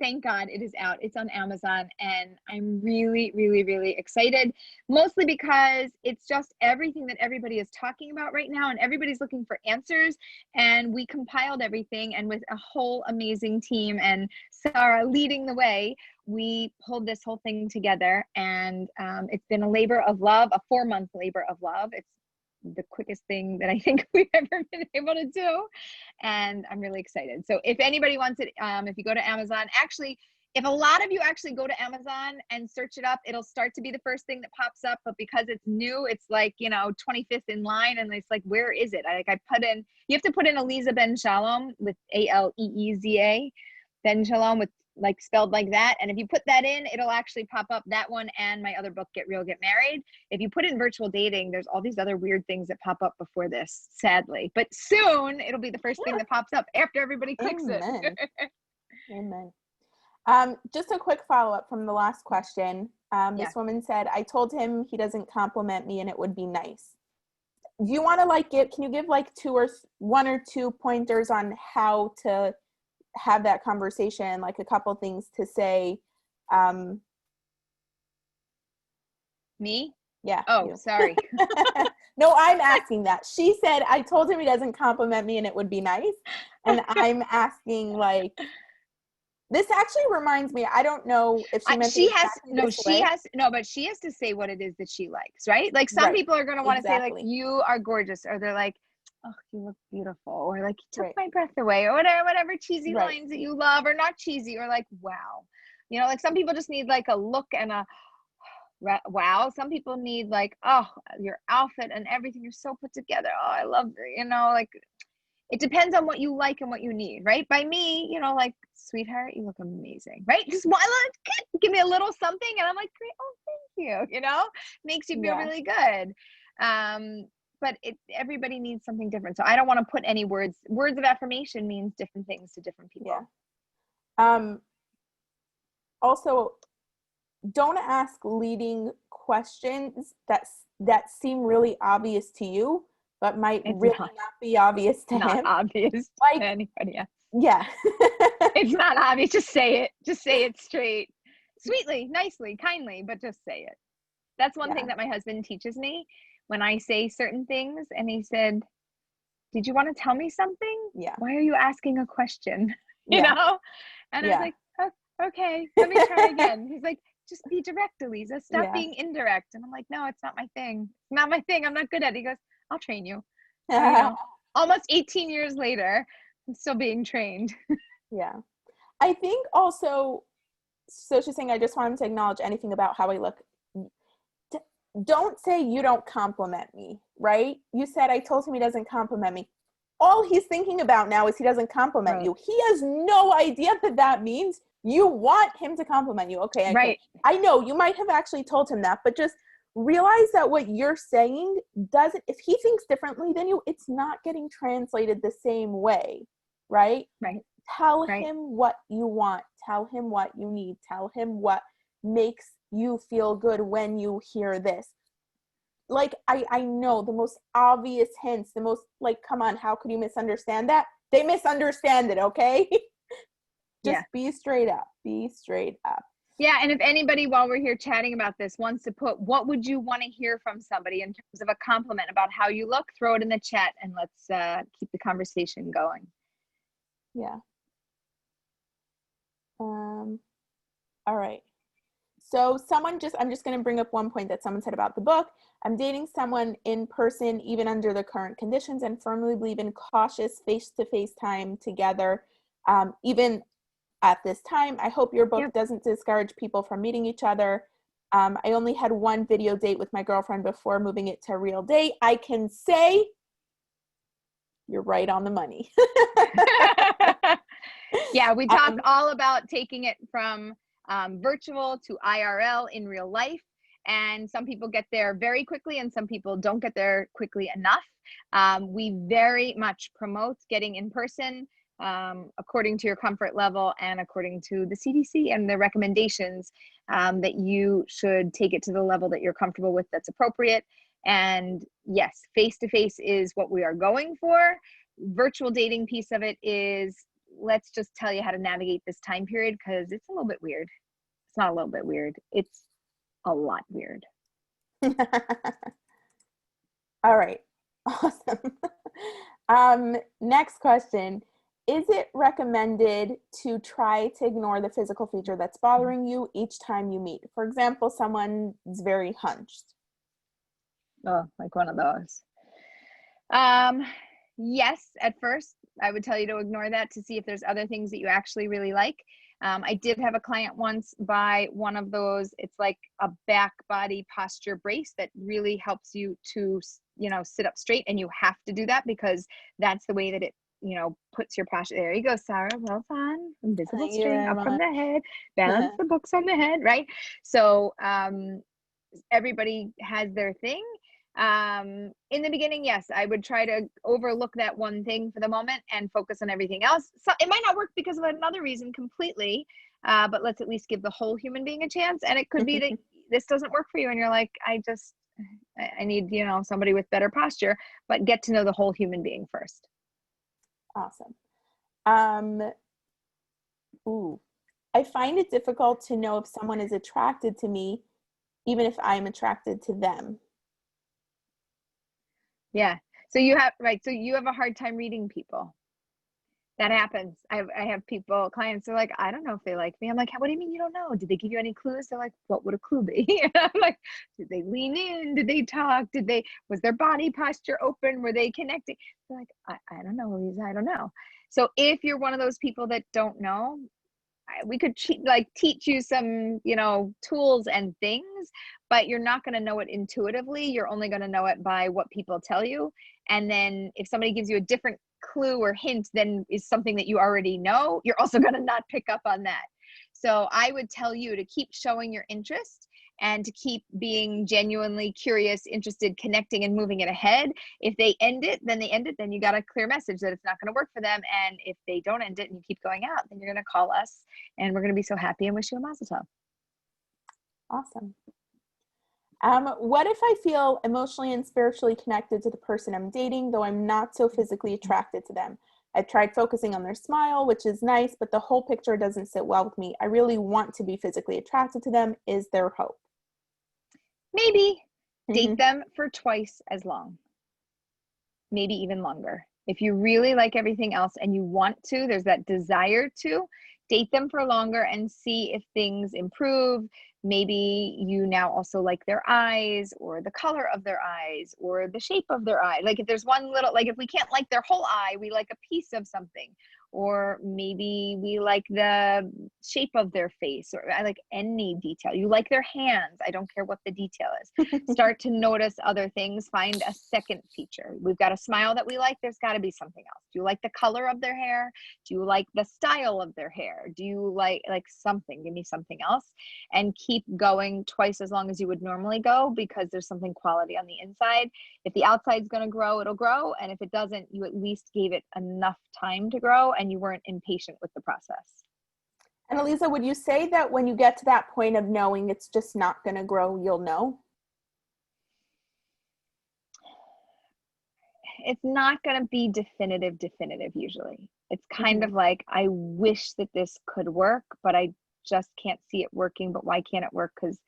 thank God it is out. It's on Amazon, and I'm really, really, really excited, mostly because it's just everything that everybody is talking about right now, and everybody's looking for answers, and we compiled everything, and with a whole amazing team and Sarah leading the way, we pulled this whole thing together, and it's been a labor of love, a 4-month labor of love. It's the quickest thing that I think we've ever been able to do. And I'm really excited. So if anybody wants it, if you go to Amazon, actually, if a lot of you actually go to Amazon and search it up, it'll start to be the first thing that pops up. But because it's new, it's like, 25th in line. And it's like, where is it? You have to put in Aleeza Ben Shalom with Aleeza, Ben Shalom with like spelled like that. And if you put that in, it'll actually pop up, that one and my other book, Get Real, Get Married. If you put in virtual dating, there's all these other weird things that pop up before this, sadly. But soon it'll be the first thing that pops up after everybody clicks it. Amen. Just a quick follow-up from the last question. This woman said, I told him he doesn't compliment me and it would be nice. Do you want to can you give like 1 or 2 pointers on how to have that conversation, like a couple things to say? Me? Yeah. Oh, you. Sorry. No, I'm asking that. She said, I told him he doesn't compliment me and it would be nice. And I'm asking, like, this actually reminds me, I don't know if she meant but she has to say what it is that she likes, right? Like some people are going to want to say like, you are gorgeous, or they're like, oh, you look beautiful, or like, you took my breath away, or whatever cheesy lines that you love, or not cheesy, or like, wow. Like some people just need like a look and a wow. Some people need like, oh, your outfit and everything, you're so put together. Oh, I love, like, it depends on what you like and what you need, right? By me, like, sweetheart, you look amazing, right? Just give me a little something, and I'm like, great, oh, thank you, makes you feel really good. But everybody needs something different. So I don't want to put any words of affirmation means different things to different people. Yeah. Also, don't ask leading questions that seem really obvious to you, but might not be obvious to him. Not obvious to anybody else. Yeah. It's not obvious. Just say it. Just say it straight. Sweetly, nicely, kindly, but just say it. That's one thing that my husband teaches me when I say certain things. And he said, did you want to tell me something? Yeah. Why are you asking a question? And I was like, oh, okay, let me try again. He's like, just be direct, Aleeza. Stop being indirect. And I'm like, no, it's not my thing. It's not my thing. I'm not good at it. He goes, I'll train you. Almost 18 years later, I'm still being trained. Yeah. I think also, so she's saying, I just want him to acknowledge anything about how I look. Don't say you don't compliment me, right? You said, I told him he doesn't compliment me. all he's thinking about now is he doesn't compliment Right. you. He has no idea that that means you want him to compliment you. Okay, Right. I know you might have actually told him that, but just realize that what you're saying doesn't, if he thinks differently than you, it's not getting translated the same way, right? Right. Tell Right. him what you want. Tell him what you need. Tell him what makes you feel good when you hear this. Like, I know the most obvious hints, the most, like, come on, how could you misunderstand that? They misunderstand it, okay? Just be straight up. Be straight up. Yeah, and if anybody, while we're here chatting about this, wants to put, what would you want to hear from somebody in terms of a compliment about how you look, throw it in the chat, and let's keep the conversation going. Yeah. All right. So I'm just going to bring up one point that someone said about the book. I'm dating someone in person, even under the current conditions, and firmly believe in cautious face-to-face time together, even at this time. I hope your book doesn't discourage people from meeting each other. I only had one video date with my girlfriend before moving it to a real date. I can say you're right on the money. Yeah, we talk all about taking it from virtual to IRL in real life. And some people get there very quickly and some people don't get there quickly enough. We very much promote getting in person according to your comfort level and according to the CDC and the recommendations, that you should take it to the level that you're comfortable with, that's appropriate. And yes, face-to-face is what we are going for. Virtual dating piece of it is, let's just tell you how to navigate this time period, because it's a little bit weird. It's not a little bit weird. It's a lot weird. All right. Awesome. Next question. Is it recommended to try to ignore the physical feature that's bothering you each time you meet? For example, someone's very hunched. Oh, like one of those. Yes, at first, I would tell you to ignore that to see if there's other things that you actually really like. I did have a client once buy one of those. It's like a back body posture brace that really helps you to, sit up straight, and you have to do that because that's the way that it, puts your posture. There you go, Sarah. Well done. Invisible string up from the head. Balance the books on the head, right? So everybody has their thing. In the beginning, yes, I would try to overlook that one thing for the moment and focus on everything else. So it might not work because of another reason completely, but let's at least give the whole human being a chance. And it could be that this doesn't work for you and you're like, I need, somebody with better posture, but get to know the whole human being first. Awesome. I find it difficult to know if someone is attracted to me, even if I'm attracted to them. Yeah. So you have a hard time reading people. That happens. I have clients are like, I don't know if they like me. I'm like, what do you mean you don't know? Did they give you any clues? They're like, what would a clue be? I'm like, did they lean in? Did they talk? Was their body posture open? Were they connecting? They're like, I don't know, Aleeza, I don't know. So if you're one of those people that don't know, we could teach you some, tools and things, but you're not going to know it intuitively. You're only going to know it by what people tell you. And then if somebody gives you a different clue or hint than is something that you already know, you're also going to not pick up on that. So I would tell you to keep showing your interest and to keep being genuinely curious, interested, connecting, and moving it ahead. If they end it, then they end it. Then you got a clear message that it's not going to work for them. And if they don't end it and you keep going out, then you're going to call us and we're going to be so happy and wish you a mazel tov. Awesome. What if I feel emotionally and spiritually connected to the person I'm dating, though I'm not so physically attracted to them? I've tried focusing on their smile, which is nice, but the whole picture doesn't sit well with me. I really want to be physically attracted to them. Is there hope? Maybe. Date them for twice as long. Maybe even longer. If you really like everything else and you want to, there's that desire to, date them for longer and see if things improve. Maybe you now also like their eyes or the color of their eyes or the shape of their eye. Like if there's one little, like if we can't like their whole eye, we like a piece of something. or maybe we like the shape of their face, or I like any detail. You like their hands. I don't care what the detail is. Start to notice other things. Find a second feature. We've got a smile that we like. There's got to be something else. Do you like the color of their hair? Do you like the style of their hair? Do you like something? Give me something else, and keep going twice as long as you would normally go, because there's something quality on the inside. If the outside's going to grow, it'll grow. And if it doesn't, you at least gave it enough time to grow and you weren't impatient with the process. And Aleeza, would you say that when you get to that point of knowing it's just not going to grow, you'll know? It's not going to be definitive usually. It's kind of like, I wish that this could work, but I just can't see it working. But why can't it work? Because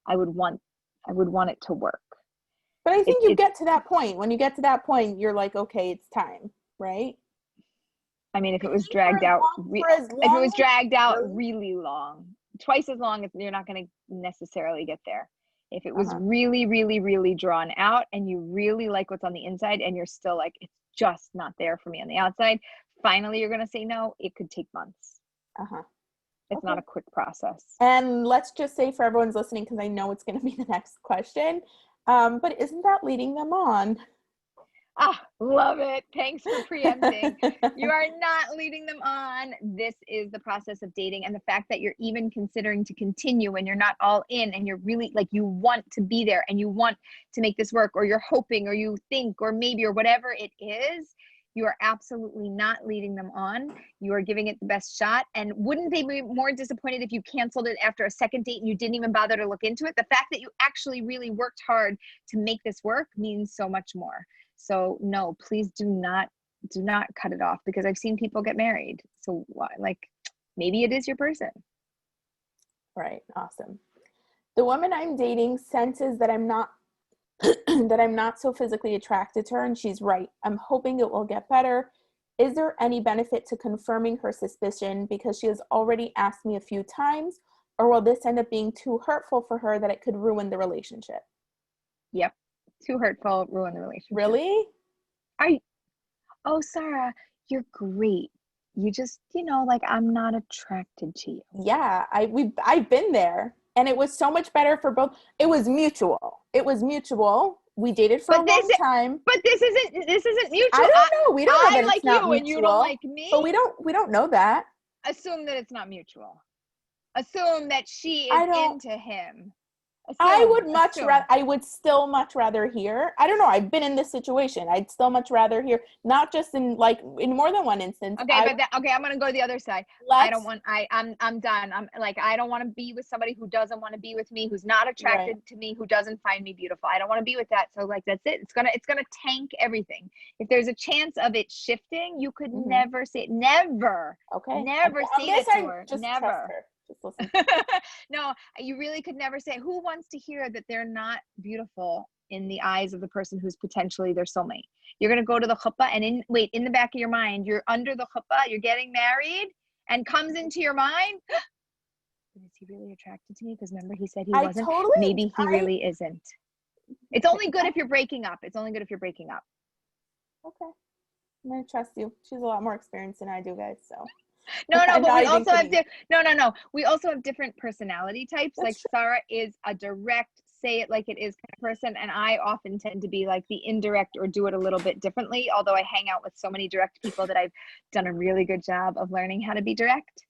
I would want it to work. But I think you get to that point. When you get to that point, you're like, okay, it's time, right? I mean, if it was dragged out, really long, twice as long, you're not going to necessarily get there. If it was really, really, really drawn out, and you really like what's on the inside, and you're still like, it's just not there for me on the outside, finally you're going to say no. It could take months. It's not a quick process. And let's just say, for everyone's listening, because I know it's going to be the next question, but isn't that leading them on? Love it. Thanks for preempting. You are not leading them on. This is the process of dating, and the fact that you're even considering to continue when you're not all in, and you're really like, you want to be there and you want to make this work, or you're hoping, or you think, or maybe, or whatever it is, you are absolutely not leading them on. You are giving it the best shot. And wouldn't they be more disappointed if you canceled it after a second date and you didn't even bother to look into it? The fact that you actually really worked hard to make this work means so much more. So no, please do not cut it off, because I've seen people get married. So like, maybe it is your person. Right. Awesome. The woman I'm dating senses that I'm not that I'm not so physically attracted to her, and she's right. I'm hoping it will get better. Is there any benefit to confirming her suspicion, because she has already asked me a few times, or will this end up being too hurtful for her that it could ruin the relationship? Yep. Too hurtful, ruin the relationship. Really? Oh, Sarah, you're great. You just, like, I'm not attracted to you. Yeah, I've been there, and it was so much better for both. It was mutual. We dated for a long time. But this isn't mutual. I don't know. We don't know that like it's not you mutual, and you don't like me. But we don't know that. Assume that it's not mutual. Assume that she is into him. I would still much rather hear. I don't know. I've been in this situation. I'd still much rather hear, not just in more than one instance. Okay, I'm gonna go to the other side. I'm done. I'm like, I don't want to be with somebody who doesn't want to be with me, who's not attracted to me, who doesn't find me beautiful. I don't want to be with that. So like, that's it. It's gonna tank everything. If there's a chance of it shifting, you could never say it. Never. Okay. Never say it to her. Just never. Trust her. Just listen. No, you really could never say. Who wants to hear that they're not beautiful in the eyes of the person who's potentially their soulmate? You're going to go to the chuppah, and in the back of your mind, you're under the chuppah, you're getting married, and comes into your mind, is he really attracted to me? Because remember, he said he wasn't. Maybe he really isn't. It's only good if you're breaking up. Okay. I'm going to trust you. She's a lot more experienced than I do, guys, so. No, but we also have we also have different personality types. That's like true. Sarah is a direct, say it like it is kind of person, and I often tend to be like the indirect or do it a little bit differently, although I hang out with so many direct people that I've done a really good job of learning how to be direct.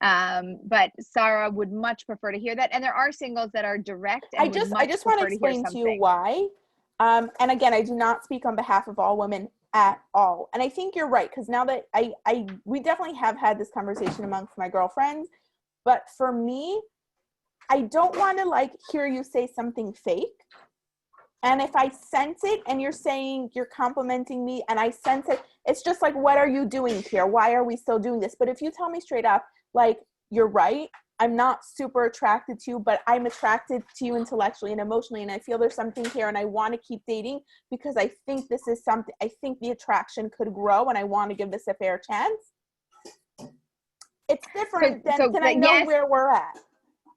But Sarah would much prefer to hear that, and there are singles that are direct. And I just want to explain to you why. And again, I do not speak on behalf of all women at all. And I think you're right, because now that we definitely have had this conversation amongst my girlfriends, but for me, I don't want to hear you say something fake. And if I sense it and you're complimenting me and I sense it, it's just like, what are you doing here? Why are we still doing this? But if you tell me straight up, you're right, I'm not super attracted to you, but I'm attracted to you intellectually and emotionally, and I feel there's something here, and I want to keep dating because I think this is something, I think the attraction could grow, and I want to give this a fair chance. It's different than I know where we're at.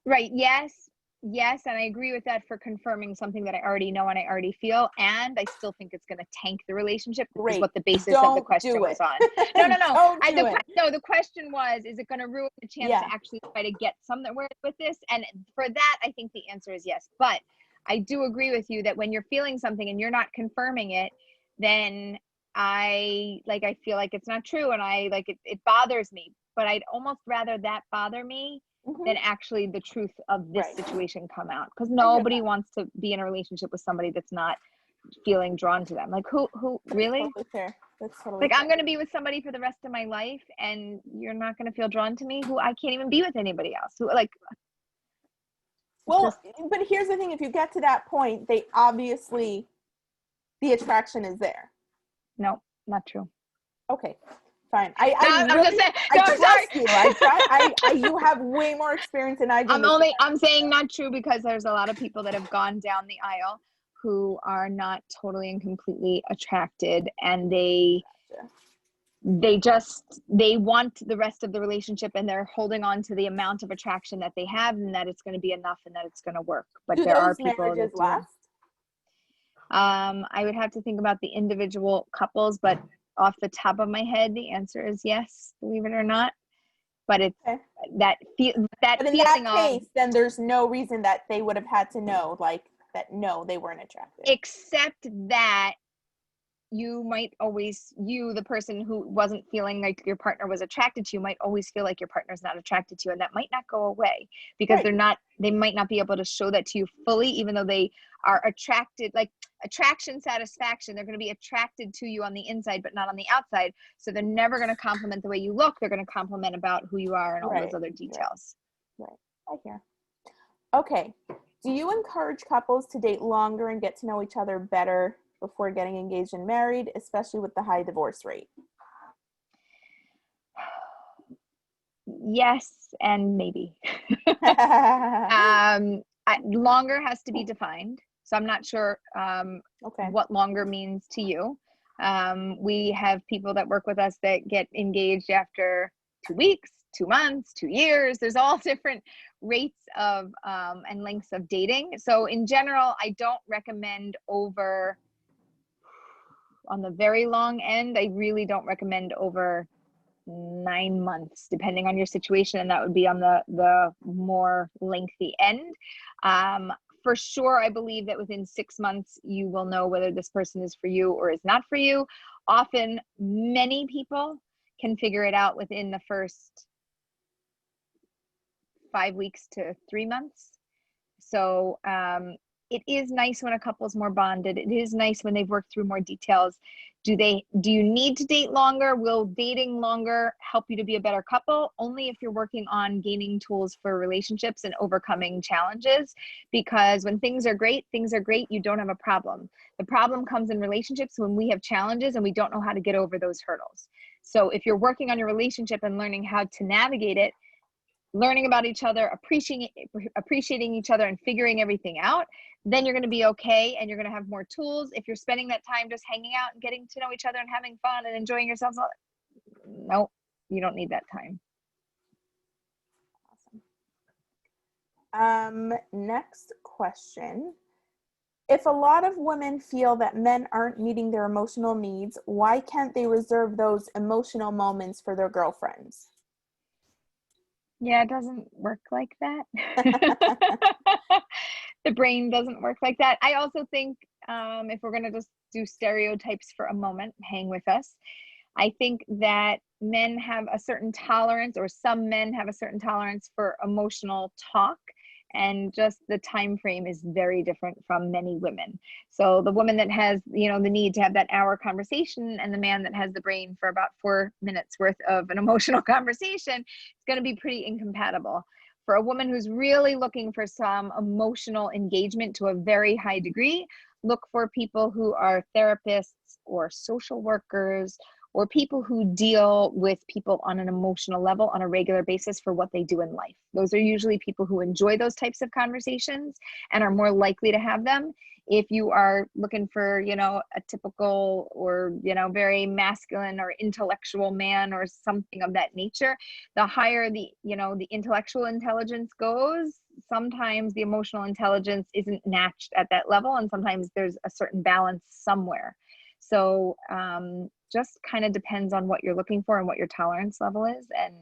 Right. Yes. yes, and I agree with that for confirming something that I already know and I already feel, and I still think it's going to tank the relationship, which is Great. what the basis of the Don't question do was it. on. No, no, no. Don't do it. No, the question was, is it going to ruin the chance to actually try to get somewhere with this? And for that, I think the answer is yes. But I do agree with you that when you're feeling something and you're not confirming it, then I feel like it's not true, and it bothers me. But I'd almost rather that bother me than actually the truth of this situation come out, because nobody wants to be in a relationship with somebody that's not feeling drawn to them. Like who really? That's totally fair. That's totally like fair. I'm going to be with somebody for the rest of my life and you're not going to feel drawn to me? Who I can't even be with anybody else. Who well, but here's the thing, if you get to that point, they obviously, the attraction is there. No, not true. Okay. Fine. I'm just saying, I trust you. You have way more experience than I do. I'm saying not true because there's a lot of people that have gone down the aisle who are not totally and completely attracted, and they want the rest of the relationship, and they're holding on to the amount of attraction that they have, and that it's going to be enough and that it's going to work. But there are people that last? I would have to think about the individual couples, but off the top of my head, the answer is yes, believe it or not. But it's that feeling of, then there's no reason that they would have had to know, like, that no, they weren't attracted. Except that you might always, the person who wasn't feeling like your partner was attracted to you, might always feel like your partner's not attracted to you, and that might not go away because they might not be able to show that to you fully, even though they are attracted, like attraction, satisfaction. They're going to be attracted to you on the inside, but not on the outside. So they're never going to compliment the way you look. They're going to compliment about who you are and all those other details. Right. I hear. Okay. Do you encourage couples to date longer and get to know each other better before getting engaged and married, especially with the high divorce rate? Yes, and maybe. Longer has to be defined. So I'm not sure what longer means to you. We have people that work with us that get engaged after 2 weeks, 2 months, 2 years. There's all different rates of and lengths of dating. So in general, I don't recommend on the very long end, I really don't recommend over 9 months, depending on your situation, and that would be on the more lengthy end. For sure, I believe that within 6 months, you will know whether this person is for you or is not for you. Often, many people can figure it out within the first 5 weeks to 3 months. So it is nice when a couple's more bonded. It is nice when they've worked through more details. Do you need to date longer? Will dating longer help you to be a better couple? Only if you're working on gaining tools for relationships and overcoming challenges. Because when things are great, you don't have a problem. The problem comes in relationships when we have challenges and we don't know how to get over those hurdles. So if you're working on your relationship and learning how to navigate it, learning about each other, appreciating each other, and figuring everything out, then you're going to be okay, and you're going to have more tools. If you're spending that time just hanging out and getting to know each other and having fun and enjoying yourselves, no, you don't need that time. Awesome. Next question. If a lot of women feel that men aren't meeting their emotional needs, why can't they reserve those emotional moments for their girlfriends? Yeah, it doesn't work like that. The brain doesn't work like that. I also think if we're going to just do stereotypes for a moment, hang with us. I think that men have a certain tolerance, or some men have a certain tolerance for emotional talk. And just the time frame is very different from many women. So the woman that has, the need to have that hour conversation, and the man that has the brain for about 4 minutes worth of an emotional conversation, it's going to be pretty incompatible. For a woman who's really looking for some emotional engagement to a very high degree, look for people who are therapists or social workers, or people who deal with people on an emotional level on a regular basis for what they do in life. Those are usually people who enjoy those types of conversations and are more likely to have them. If you are looking for, a typical or, very masculine or intellectual man or something of that nature, the higher the intellectual intelligence goes, sometimes the emotional intelligence isn't matched at that level, and sometimes there's a certain balance somewhere. So just kind of depends on what you're looking for and what your tolerance level is, and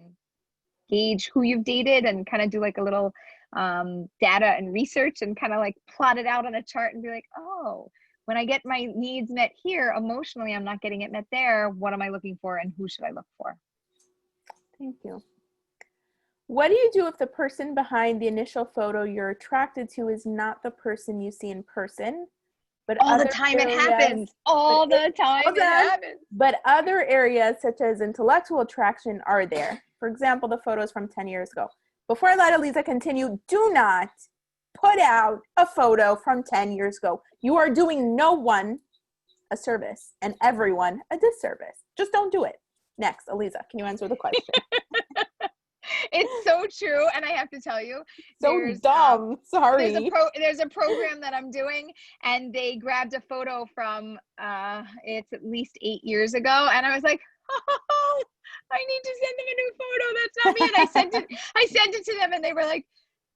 gauge who you've dated and kind of do like a little data and research and kind of like plot it out on a chart and be like, oh, when I get my needs met here, emotionally, I'm not getting it met there. What am I looking for and who should I look for? Thank you. What do you do if the person behind the initial photo you're attracted to is not the person you see in person? But all the time it happens. All the time it happens. But other areas such as intellectual attraction are there. For example, the photos from 10 years ago. Before I let Aleeza continue, do not put out a photo from 10 years ago. You are doing no one a service and everyone a disservice. Just don't do it. Next, Aleeza, can you answer the question? It's so true, and I have to tell you, so dumb. Sorry. There's a program that I'm doing, and they grabbed a photo from it's at least 8 years ago, and I was like, oh, I need to send them a new photo. That's not me. And I sent it to them, and they were like,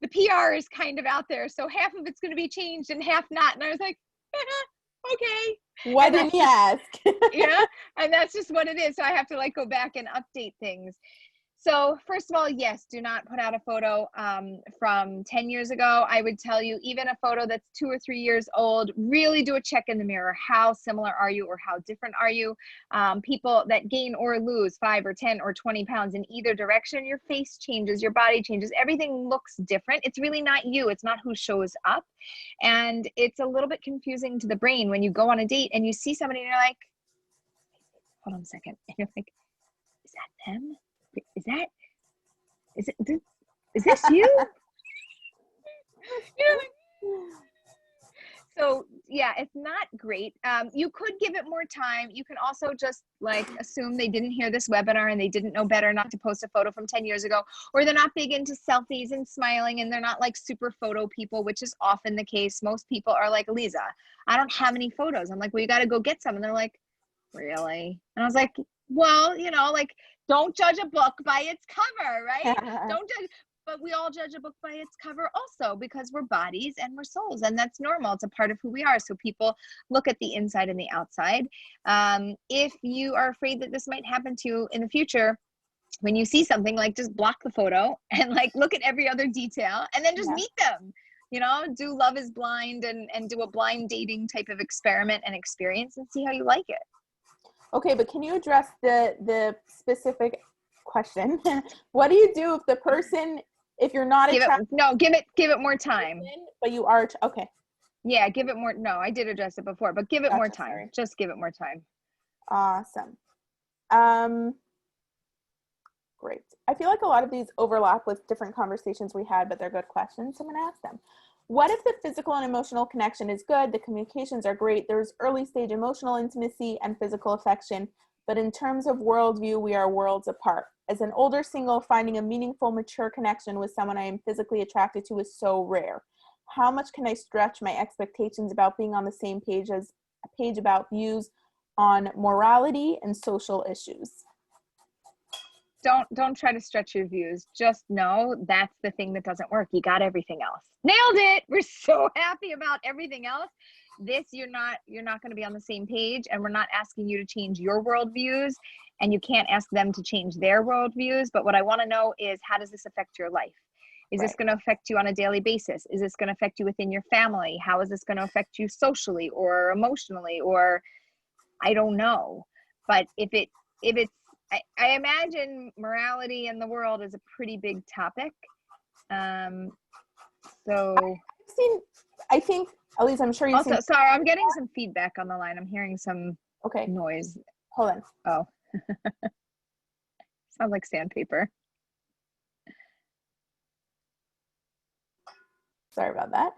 the PR is kind of out there, so half of it's going to be changed and half not. And I was like, okay. Why didn't you ask? Yeah, and that's just what it is. So I have to like go back and update things. So first of all, yes, do not put out a photo from 10 years ago. I would tell you, even a photo that's 2 or 3 years old, really do a check in the mirror. How similar are you, or how different are you? People that gain or lose 5 or 10 or 20 pounds in either direction, your face changes, your body changes, everything looks different. It's really not you. It's not who shows up. And it's a little bit confusing to the brain when you go on a date and you see somebody and you're like, hold on a second. And you're like, is that them? Is this you? So yeah, it's not great. You could give it more time. You can also just like assume they didn't hear this webinar and they didn't know better not to post a photo from 10 years ago, or they're not big into selfies and smiling, and they're not like super photo people, which is often the case. Most people are like, Aleeza, I don't have any photos. I'm like, well, you got to go get some. And they're like, really? And I was like, well, like, don't judge a book by its cover, right? Don't judge, but we all judge a book by its cover also, because we're bodies and we're souls, and that's normal. It's a part of who we are. So people look at the inside and the outside. If you are afraid that this might happen to you in the future, when you see something, like just block the photo and like look at every other detail and then just meet them. Do Love is Blind and do a blind dating type of experiment and experience and see how you like it. Okay, but can you address the specific question? What do you do if the person, if you're not attracted? Give it more time. But you are, okay. Yeah, give it more. No, I did address it before, but give it more time. Sorry. Just give it more time. Awesome. Great. I feel like a lot of these overlap with different conversations we had, but they're good questions. So I'm going to ask them. What if the physical and emotional connection is good, the communications are great, there's early stage emotional intimacy and physical affection, but in terms of worldview, we are worlds apart? As an older single, finding a meaningful, mature connection with someone I am physically attracted to is so rare. How much can I stretch my expectations about being on the same page as a page about views on morality and social issues? Don't try to stretch your views. Just know that's the thing that doesn't work. You got everything else. Nailed it. We're so happy about everything else. This, you're not going to be on the same page, and we're not asking you to change your worldviews, and you can't ask them to change their worldviews. But what I want to know is, how does this affect your life? Is this going to affect you on a daily basis? Is this going to affect you within your family? How is this going to affect you socially or emotionally? Or I don't know. But if it's, I imagine morality in the world is a pretty big topic. So I think, Aleeza, I'm sure you've also, sorry, I'm getting some feedback on the line. I'm hearing some noise. Hold on. Oh, sounds like sandpaper. Sorry about that.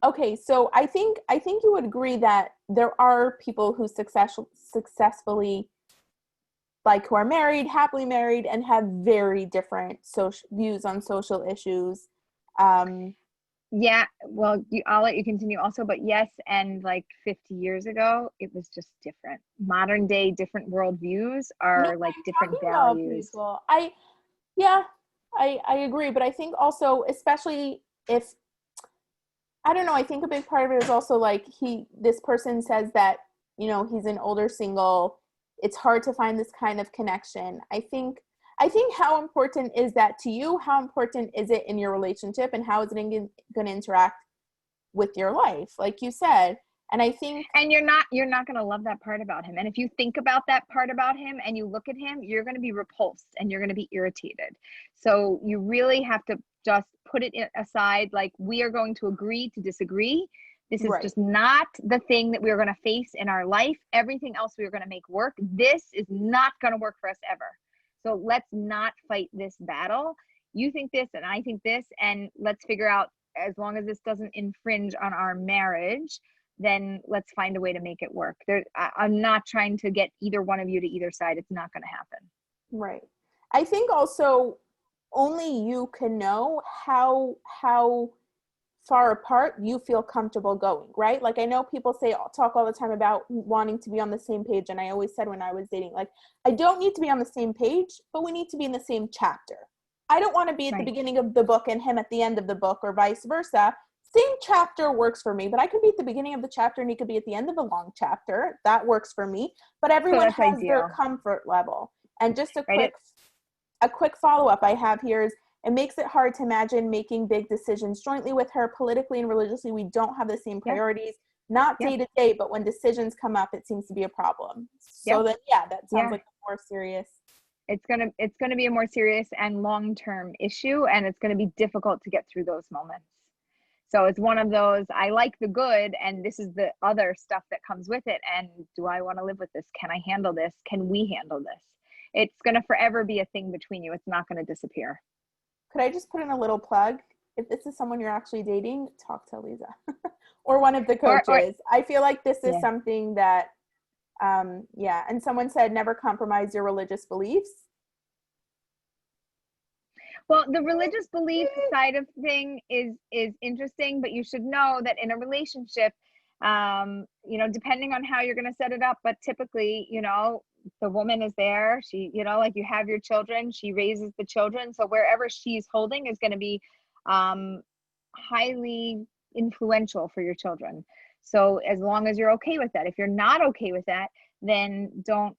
Okay, so I think you would agree that there are people who successfully, like, who are married, happily married, and have very different views on social issues. Yeah, well, I'll let you continue also, but yes, and like 50 years ago, it was just different. Modern day, different worldviews are like different values. I agree, but I think also, especially if, I don't know, I think a big part of it is also like this person says that, you know, he's an older single. It's hard to find this kind of connection. I think how important is that to you? How important is it in your relationship, and how is it going to interact with your life, like you said? And I think, and you're not going to love that part about him. And if you think about that part about him and you look at him, you're going to be repulsed and you're going to be irritated. So you really have to just put it aside. Like, we are going to agree to disagree. This is right, just not the thing that we're going to face in our life. Everything else we're going to make work. This is not going to work for us ever. So let's not fight this battle. You think this and I think this, and let's figure out, as long as this doesn't infringe on our marriage, then let's find a way to make it work. I'm not trying to get either one of you to either side. It's not going to happen. right. I think also only you can know how far apart you feel comfortable going, right? Like, I know people talk all the time about wanting to be on the same page. And I always said when I was dating, like, I don't need to be on the same page, but we need to be in the same chapter. I don't want to be at the beginning of the book and him at the end of the book, or vice versa. Same chapter works for me, but I could be at the beginning of the chapter and he could be at the end of a long chapter. That works for me. But everyone has their comfort level. And just a quick follow-up I have here is, it makes it hard to imagine making big decisions jointly with her. Politically and religiously, we don't have the same priorities, not day to day, but when decisions come up, it seems to be a problem. So then, that sounds like a more serious. It's gonna be a more serious and long-term issue, and it's gonna be difficult to get through those moments. So it's one of those, I like the good, and this is the other stuff that comes with it. And do I want to live with this? Can I handle this? Can we handle this? It's gonna forever be a thing between you. It's not gonna disappear. Could I just put in a little plug? If this is someone you're actually dating, talk to Aleeza or one of the coaches. I feel like this is something that, and someone said, never compromise your religious beliefs. Well, the religious belief side of thing is interesting, but you should know that in a relationship, depending on how you're going to set it up, but typically, the woman is there. She, like, you have your children, she raises the children. So wherever she's holding is going to be highly influential for your children. So as long as you're okay with that. If you're not okay with that, then don't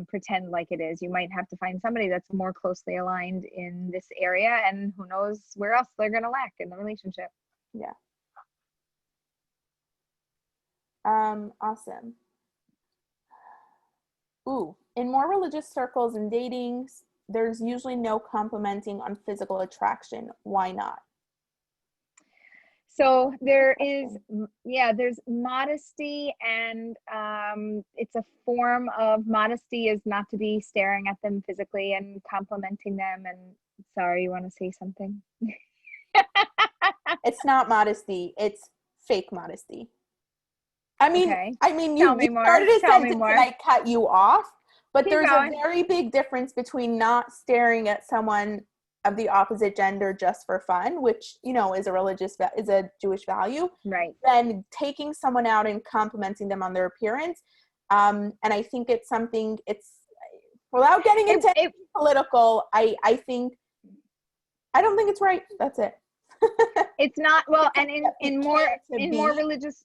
pretend like it is. You might have to find somebody that's more closely aligned in this area, and who knows where else they're going to lack in the relationship. Yeah. Awesome. Ooh, in more religious circles and datings, there's usually no complimenting on physical attraction. Why not? So there's modesty, and it's a form of modesty is not to be staring at them physically and complimenting them. And sorry, you want to say something? It's not modesty. It's fake modesty. I mean, you started a sentence and I cut you off, but there's a very big difference between not staring at someone of the opposite gender just for fun, which, is a Jewish value, right? Than taking someone out and complimenting them on their appearance. And I think it's something, without getting into political, I don't think it's right. That's it. It's not, well, and in more religious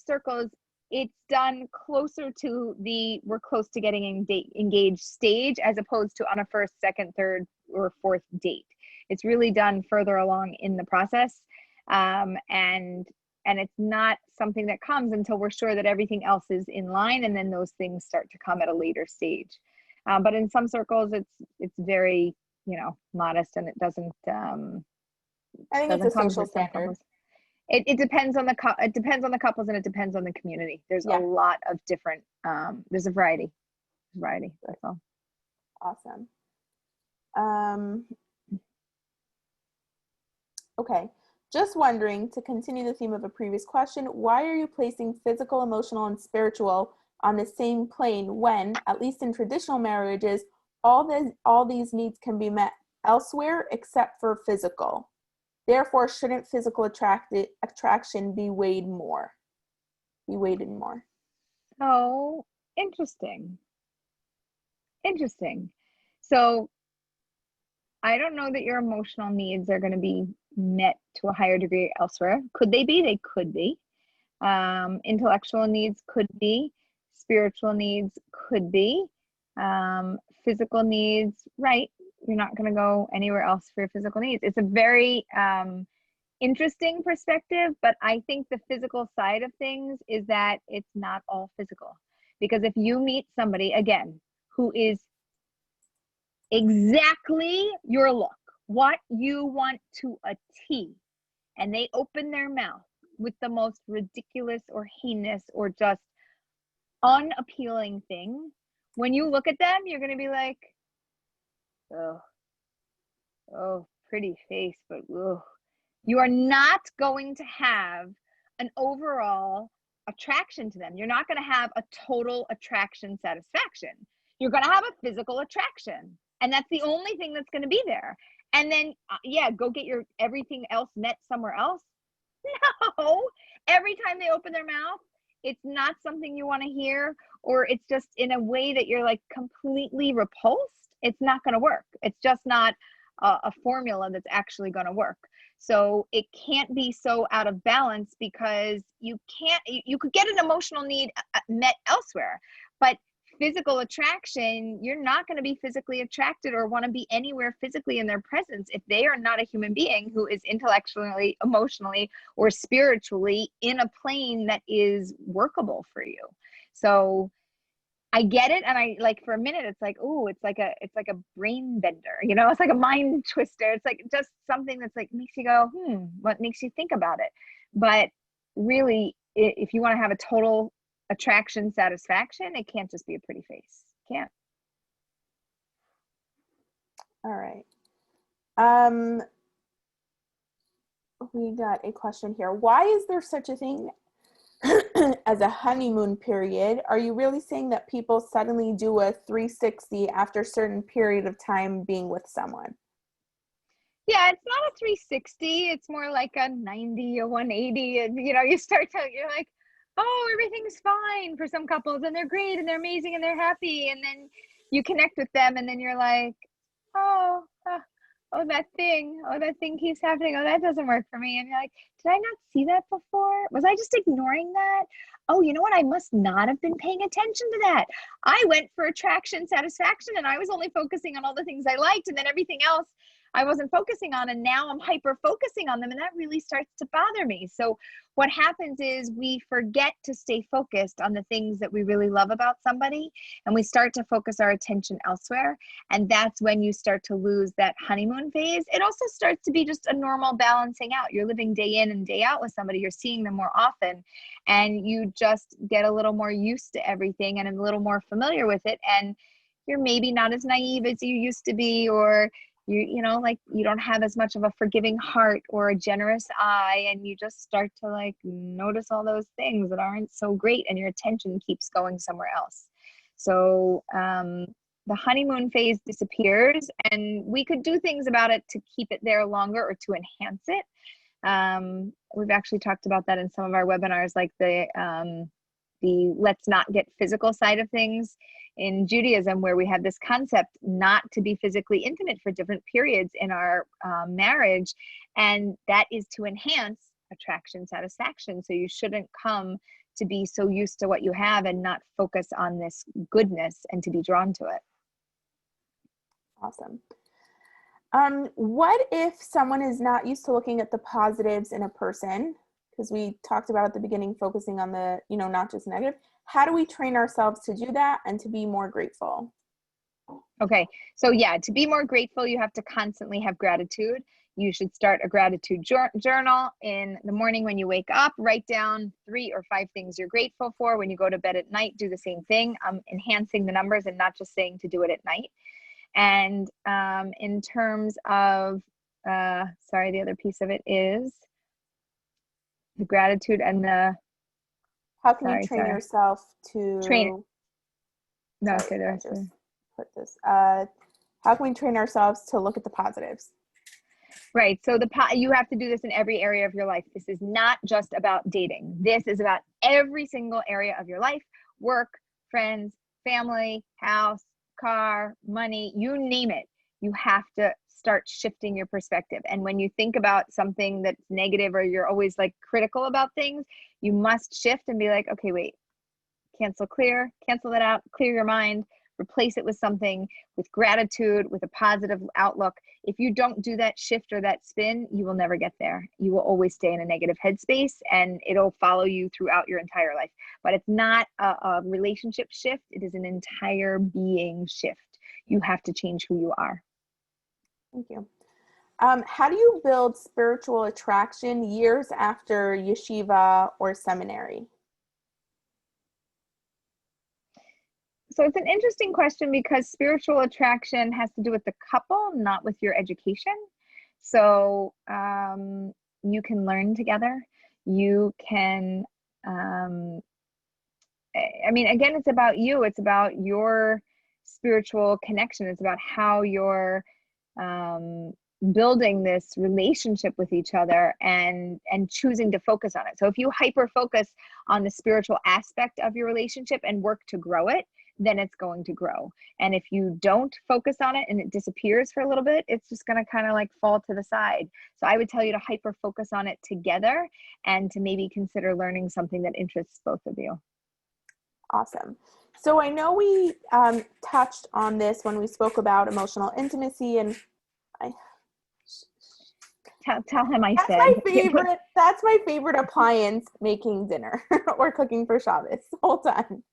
circles, it's done closer to the we're close to getting engaged stage, as opposed to on a first, second, third, or fourth date. It's really done further along in the process, and it's not something that comes until we're sure that everything else is in line, and then those things start to come at a later stage. But in some circles, it's very modest, and it doesn't. I think it's a social standard. It depends on the couples, and it depends on the community. There's a lot of different. There's a variety. That's all. Awesome. Okay. Just wondering, to continue the theme of a previous question, why are you placing physical, emotional, and spiritual on the same plane when, at least in traditional marriages, all these needs can be met elsewhere except for physical? Therefore, shouldn't physical attraction be weighted more? Oh, interesting. So I don't know that your emotional needs are going to be met to a higher degree elsewhere. Could they be? They could be. Intellectual needs could be. Spiritual needs could be. Physical needs, right? You're not going to go anywhere else for your physical needs. It's a very interesting perspective, but I think the physical side of things is that it's not all physical. Because if you meet somebody, again, who is exactly your look, what you want to a T, and they open their mouth with the most ridiculous or heinous or just unappealing thing, when you look at them, you're going to be like, oh, pretty face, but ugh. You are not going to have an overall attraction to them. You're not going to have a total attraction satisfaction. You're going to have a physical attraction. And that's the only thing that's going to be there. And then, go get your everything else met somewhere else. No, every time they open their mouth, it's not something you want to hear, or it's just in a way that you're like completely repulsed. It's not going to work. It's just not a formula that's actually going to work. So it can't be so out of balance, because you could get an emotional need met elsewhere, but physical attraction, you're not going to be physically attracted or want to be anywhere physically in their presence if they are not a human being who is intellectually, emotionally, or spiritually in a plane that is workable for you. So I get it. And I like, for a minute, it's like, oh, it's like a brain bender, it's like a mind twister. It's like just something that's like makes you go, what makes you think about it? But really, if you want to have a total attraction satisfaction, it can't just be a pretty face. Can't. All right. We got a question here. Why is there such a thing as a honeymoon period? Are you really saying that people suddenly do a 360 after a certain period of time being with someone? Yeah, it's not a 360. It's more like a 90, a 180. And, you're like, oh, everything's fine for some couples, and they're great and they're amazing and they're happy. And then you connect with them, and then you're like, oh, that thing keeps happening. Oh, that doesn't work for me. And you're like, did I not see that before? Was I just ignoring that? Oh, you know what? I must not have been paying attention to that. I went for attraction, satisfaction, and I was only focusing on all the things I liked, and then everything else I wasn't focusing on, and now I'm hyper focusing on them, and that really starts to bother me. So what happens is we forget to stay focused on the things that we really love about somebody, and we start to focus our attention elsewhere. And that's when you start to lose that honeymoon phase. It also starts to be just a normal balancing out. You're living day in and day out with somebody. You're seeing them more often, and you just get a little more used to everything and a little more familiar with it. And you're maybe not as naive as you used to be, or you don't have as much of a forgiving heart or a generous eye, and you just start to like notice all those things that aren't so great, and your attention keeps going somewhere else. So the honeymoon phase disappears, and we could do things about it to keep it there longer or to enhance it. We've actually talked about that in some of our webinars, like the let's not get physical side of things in Judaism, where we have this concept not to be physically intimate for different periods in our marriage. And that is to enhance attraction, satisfaction. So you shouldn't come to be so used to what you have and not focus on this goodness and to be drawn to it. Awesome. What if someone is not used to looking at the positives in a person? Because we talked about at the beginning, focusing on the, not just negative. How do we train ourselves to do that and to be more grateful? Okay. So to be more grateful, you have to constantly have gratitude. You should start a gratitude journal in the morning when you wake up. Write down 3 or 5 things you're grateful for. When you go to bed at night, do the same thing. Enhancing the numbers and not just saying to do it at night. And in terms of, the other piece of it is the gratitude and the... How can you train yourself to... Train. No, sorry, say the rest of it. Put this. How can we train ourselves to look at the positives? Right. So you have to do this in every area of your life. This is not just about dating. This is about every single area of your life: work, friends, family, house, car, money, you name it. You have to start shifting your perspective. And when you think about something that's negative or you're always like critical about things, you must shift and be like, okay, wait, cancel that out, clear your mind, replace it with something with gratitude, with a positive outlook. If you don't do that shift or that spin, you will never get there. You will always stay in a negative headspace and it'll follow you throughout your entire life. But it's not a relationship shift. It is an entire being shift. You have to change who you are. Thank you. How do you build spiritual attraction years after yeshiva or seminary? So it's an interesting question because spiritual attraction has to do with the couple, not with your education. So you can learn together. You can, again, it's about you. It's about your spiritual connection. It's about how you're building this relationship with each other and choosing to focus on it. So if you hyper focus on the spiritual aspect of your relationship and work to grow it, then it's going to grow. And if you don't focus on it and it disappears for a little bit, it's just going to kind of like fall to the side. So I would tell you to hyper focus on it together and to maybe consider learning something that interests both of you. Awesome. So I know we touched on this when we spoke about emotional intimacy, and tell him I that's said. That's my favorite appliance, making dinner or cooking for Shabbos. Hold on.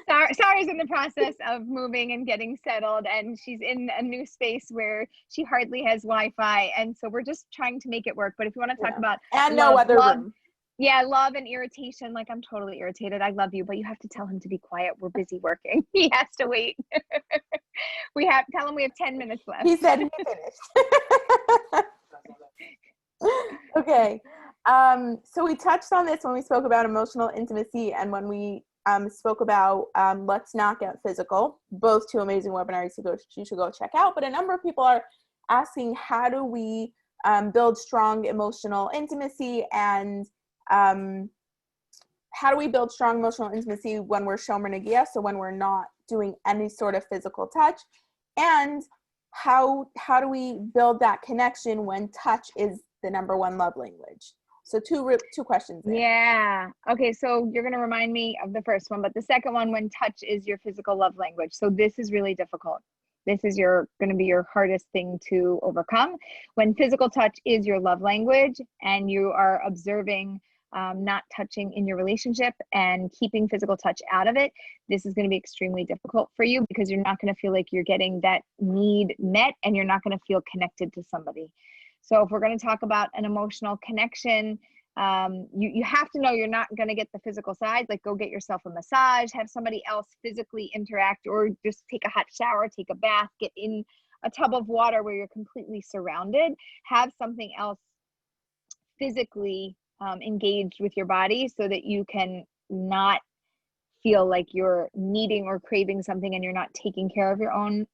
Sarah's in the process of moving and getting settled, and she's in a new space where she hardly has Wi-Fi, and so we're just trying to make it work. But if you want to talk about no other room. Yeah, love and irritation. Like, I'm totally irritated. I love you, but you have to tell him to be quiet. We're busy working. He has to wait. Tell him we have 10 minutes left. He said he finished. Okay. So we touched on this when we spoke about emotional intimacy and when we spoke about Let's Not Get Physical. Both two amazing webinars you should go check out. But a number of people are asking, how do we build strong emotional intimacy, and how do we build strong emotional intimacy when we're shomer nagia, so when we're not doing any sort of physical touch, and how do we build that connection when touch is the number one love language? So two questions there. Yeah. Okay. So you're going to remind me of the first one, but the second one, when touch is your physical love language. So this is really difficult. This is going to be your hardest thing to overcome. When physical touch is your love language and you are observing not touching in your relationship and keeping physical touch out of it, this is going to be extremely difficult for you because you're not going to feel like you're getting that need met and you're not going to feel connected to somebody. So if we're going to talk about an emotional connection, you have to know you're not going to get the physical side. Like, go get yourself a massage, have somebody else physically interact, or just take a hot shower, take a bath, get in a tub of water where you're completely surrounded. Have something else physically engaged with your body so that you can not feel like you're needing or craving something and you're not taking care of your own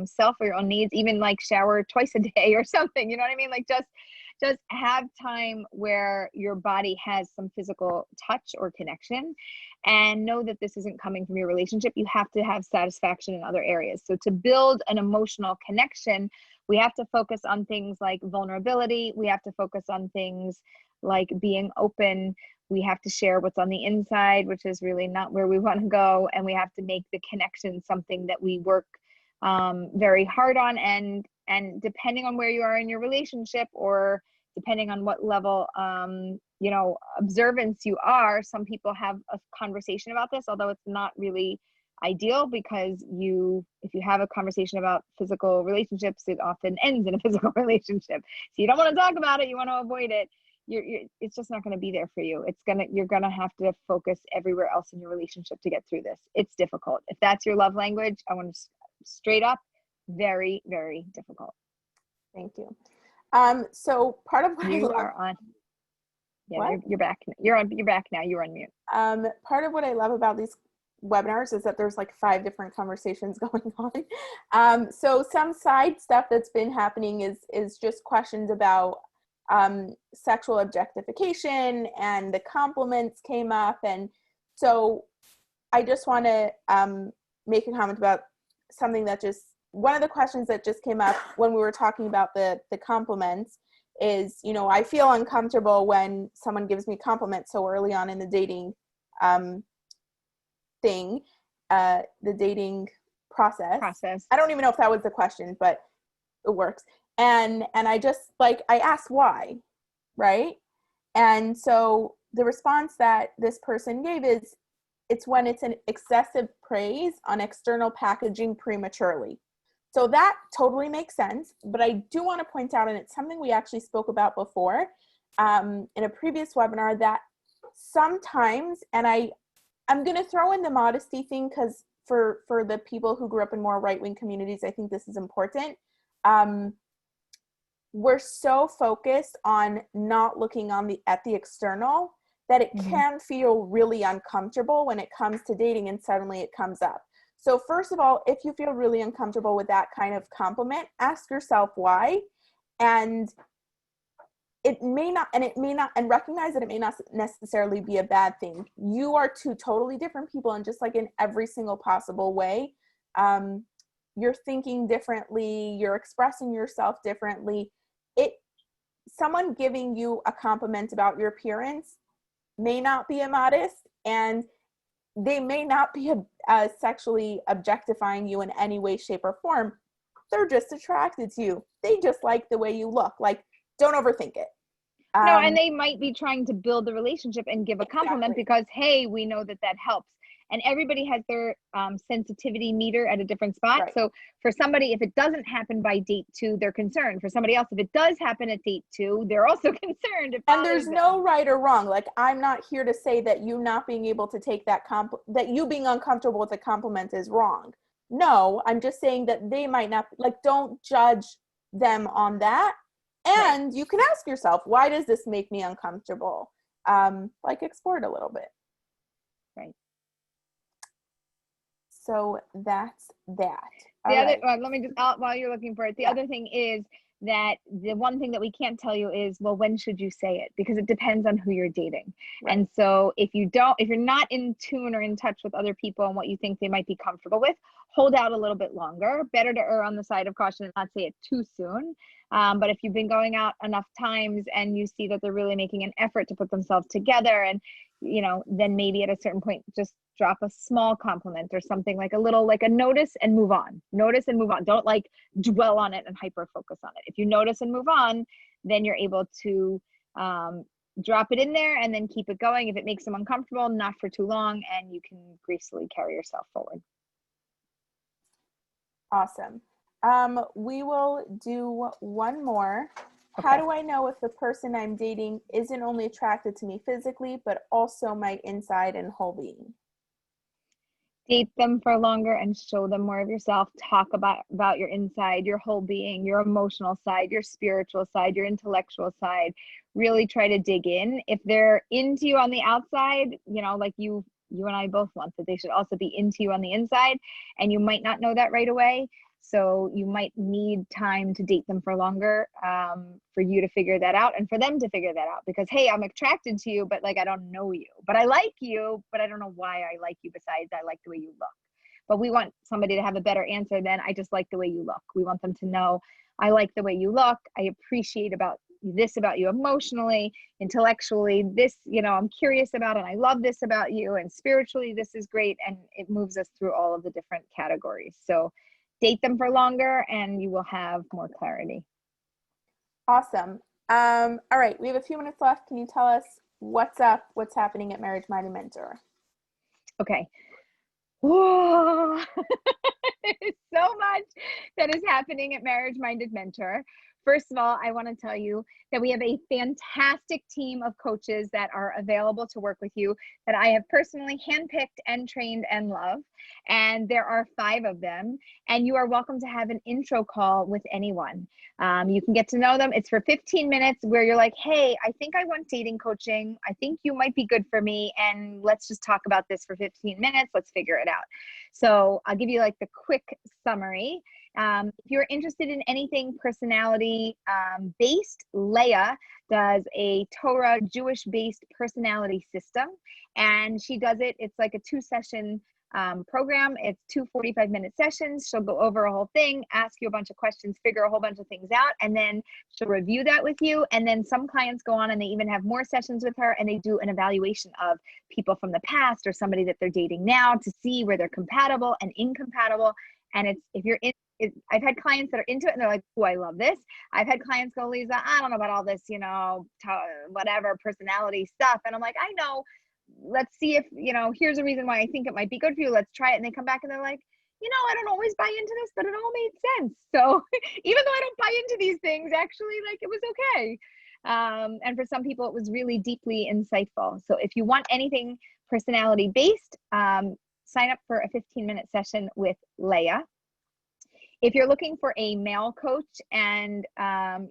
self or your own needs. Even like shower twice a day or something, you know what I mean? Like, just have time where your body has some physical touch or connection, and know that this isn't coming from your relationship. You have to have satisfaction in other areas. So to build an emotional connection, we have to focus on things like vulnerability. We have to focus on things like being open. We have to share what's on the inside, which is really not where we want to go. And we have to make the connection something that we work very hard on. And depending on where you are in your relationship, or depending on what level, observance you are, some people have a conversation about this, although it's not really ideal, because if you have a conversation about physical relationships, it often ends in a physical relationship. So you don't want to talk about it. You want to avoid it. It's just not going to be there for you. You're going to have to focus everywhere else in your relationship to get through this. It's difficult. If that's your love language, I want to straight up, very, very difficult. Thank you. So part of what you are on. Yeah, you're back. You're back now. You're on mute. Part of what I love about these webinars is that there's like 5 different conversations going on. So some side stuff that's been happening is just questions about sexual objectification, and the compliments came up. And so I just want to make a comment about something that just one of the questions that just came up when we were talking about the compliments is, you know, I feel uncomfortable when someone gives me compliments so early on in the dating thing, the dating process. I don't even know if that was the question, but it works. And I just like, I asked why, right? And so the response that this person gave is, it's when it's an excessive praise on external packaging prematurely. So that totally makes sense, but I do want to point out, and it's something we actually spoke about before in a previous webinar, that sometimes, and I'm going to throw in the modesty thing because for the people who grew up in more right-wing communities, I think this is important. We're so focused on not looking at the external that it can feel really uncomfortable when it comes to dating and suddenly it comes up. So first of all, if you feel really uncomfortable with that kind of compliment, ask yourself why, and recognize that it may not necessarily be a bad thing. You are two totally different people, and just like in every single possible way, you're thinking differently, you're expressing yourself differently. Someone giving you a compliment about your appearance may not be immodest, and they may not be sexually objectifying you in any way, shape, or form. They're just attracted to you. They just like the way you look. Like, don't overthink it. No, and they might be trying to build the relationship and give a compliment because, hey, we know that helps. And everybody has their sensitivity meter at a different spot. Right. So for somebody, if it doesn't happen by date 2, they're concerned. For somebody else, if it does happen at date 2, they're also concerned. And there's no right or wrong. Like, I'm not here to say that you not being able to take that that you being uncomfortable with a compliment is wrong. No, I'm just saying that they might not, like, don't judge them on that. And you can ask yourself, why does this make me uncomfortable? Like, explore it a little bit. Right. So that's that. Let me just, while you're looking for it, the other thing is that the one thing that we can't tell you is, well, when should you say it? Because it depends on who you're dating. Right. And so if you're not in tune or in touch with other people and what you think they might be comfortable with, hold out a little bit longer. Better to err on the side of caution and not say it too soon. But if you've been going out enough times and you see that they're really making an effort to put themselves together, and, you know, then maybe at a certain point, just drop a small compliment or something, like a little, like a notice and move on. Notice and move on. Don't like dwell on it and hyper focus on it. If you notice and move on, then you're able to drop it in there and then keep it going. If it makes them uncomfortable, not for too long, and you can gracefully carry yourself forward. Awesome. We will do one more. Okay. How do I know if the person I'm dating isn't only attracted to me physically, but also my inside and whole being? Date them for longer and show them more of yourself. Talk about your inside, your whole being, your emotional side, your spiritual side, your intellectual side. Really try to dig in. If they're into you on the outside, you know, like you and I both want that they should also be into you on the inside, and you might not know that right away. So you might need time to date them for longer, for you to figure that out and for them to figure that out, because, hey, I'm attracted to you, but like, I don't know you, but I like you, but I don't know why I like you besides I like the way you look. But we want somebody to have a better answer than I just like the way you look. We want them to know, I like the way you look. I appreciate this about you emotionally, intellectually, this, you know, I'm curious about, and I love this about you, and spiritually, this is great. And it moves us through all of the different categories. So date them for longer and you will have more clarity. Awesome. All right, we have a few minutes left. Can you tell us what's up, what's happening at Marriage Minded Mentor? Okay. Whoa. There's so much that is happening at Marriage Minded Mentor. First of all, I want to tell you that we have a fantastic team of coaches that are available to work with you, that I have personally handpicked and trained and love. And there are 5 of them. And you are welcome to have an intro call with anyone. You can get to know them. It's for 15 minutes where you're like, hey, I think I want dating coaching. I think you might be good for me. And let's just talk about this for 15 minutes. Let's figure it out. So I'll give you like the quick summary. If you're interested in anything personality based, Leah does a Torah Jewish based personality system, and she does it. It's like a 2-session program. It's 2 45-minute sessions. She'll go over a whole thing, ask you a bunch of questions, figure a whole bunch of things out, and then she'll review that with you. And then some clients go on and they even have more sessions with her, and they do an evaluation of people from the past or somebody that they're dating now to see where they're compatible and incompatible. And it's, if you're in, I've had clients that are into it and they're like, oh, I love this. I've had clients go, Aleeza, I don't know about all this, you know, whatever personality stuff. And I'm like, I know, let's see if, you know, here's a reason why I think it might be good for you. Let's try it. And they come back and they're like, you know, I don't always buy into this, but it all made sense. So even though I don't buy into these things, actually, like, it was okay. And for some people, it was really deeply insightful. So if you want anything personality based, sign up for a 15-minute session with Leah. If you're looking for a male coach and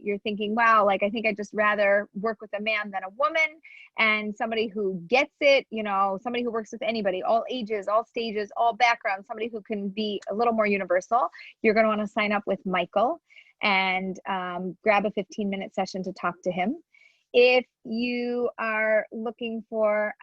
you're thinking, wow, like, I think I'd just rather work with a man than a woman, and somebody who gets it, you know, somebody who works with anybody, all ages, all stages, all backgrounds, somebody who can be a little more universal, you're going to want to sign up with Michael and grab a 15-minute session to talk to him. If you are looking for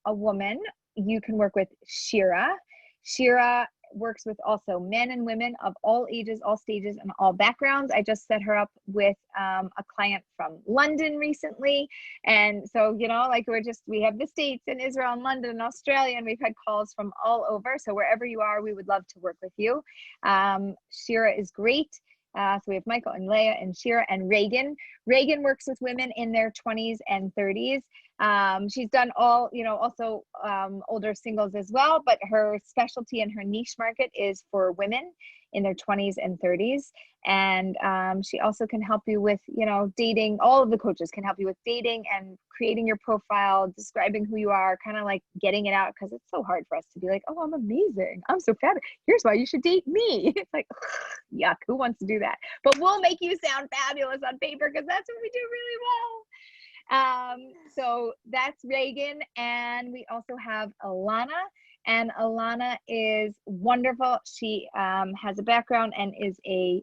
a woman, you can work with Shira. Shira works with also men and women of all ages, all stages, and all backgrounds. I just set her up with a client from London recently. And so, you know, like, we have the States and Israel and London and Australia, and we've had calls from all over. So wherever you are, we would love to work with you. Shira is great. So we have Michael and Leah and Shira and Reagan. Reagan works with women in their 20s and 30s. She's done all, you know, also older singles as well, but her specialty and her niche market is for women in their 20s and 30s. And she also can help you with, you know, dating. All of the coaches can help you with dating and creating your profile, describing who you are, kind of like getting it out, because it's so hard for us to be like, oh, I'm amazing, I'm so fabulous, here's why you should date me. It's like, yuck, who wants to do that? But we'll make you sound fabulous on paper, because that's what we do really well. So that's Reagan. And we also have Alana, and Alana is wonderful. She has a background and is a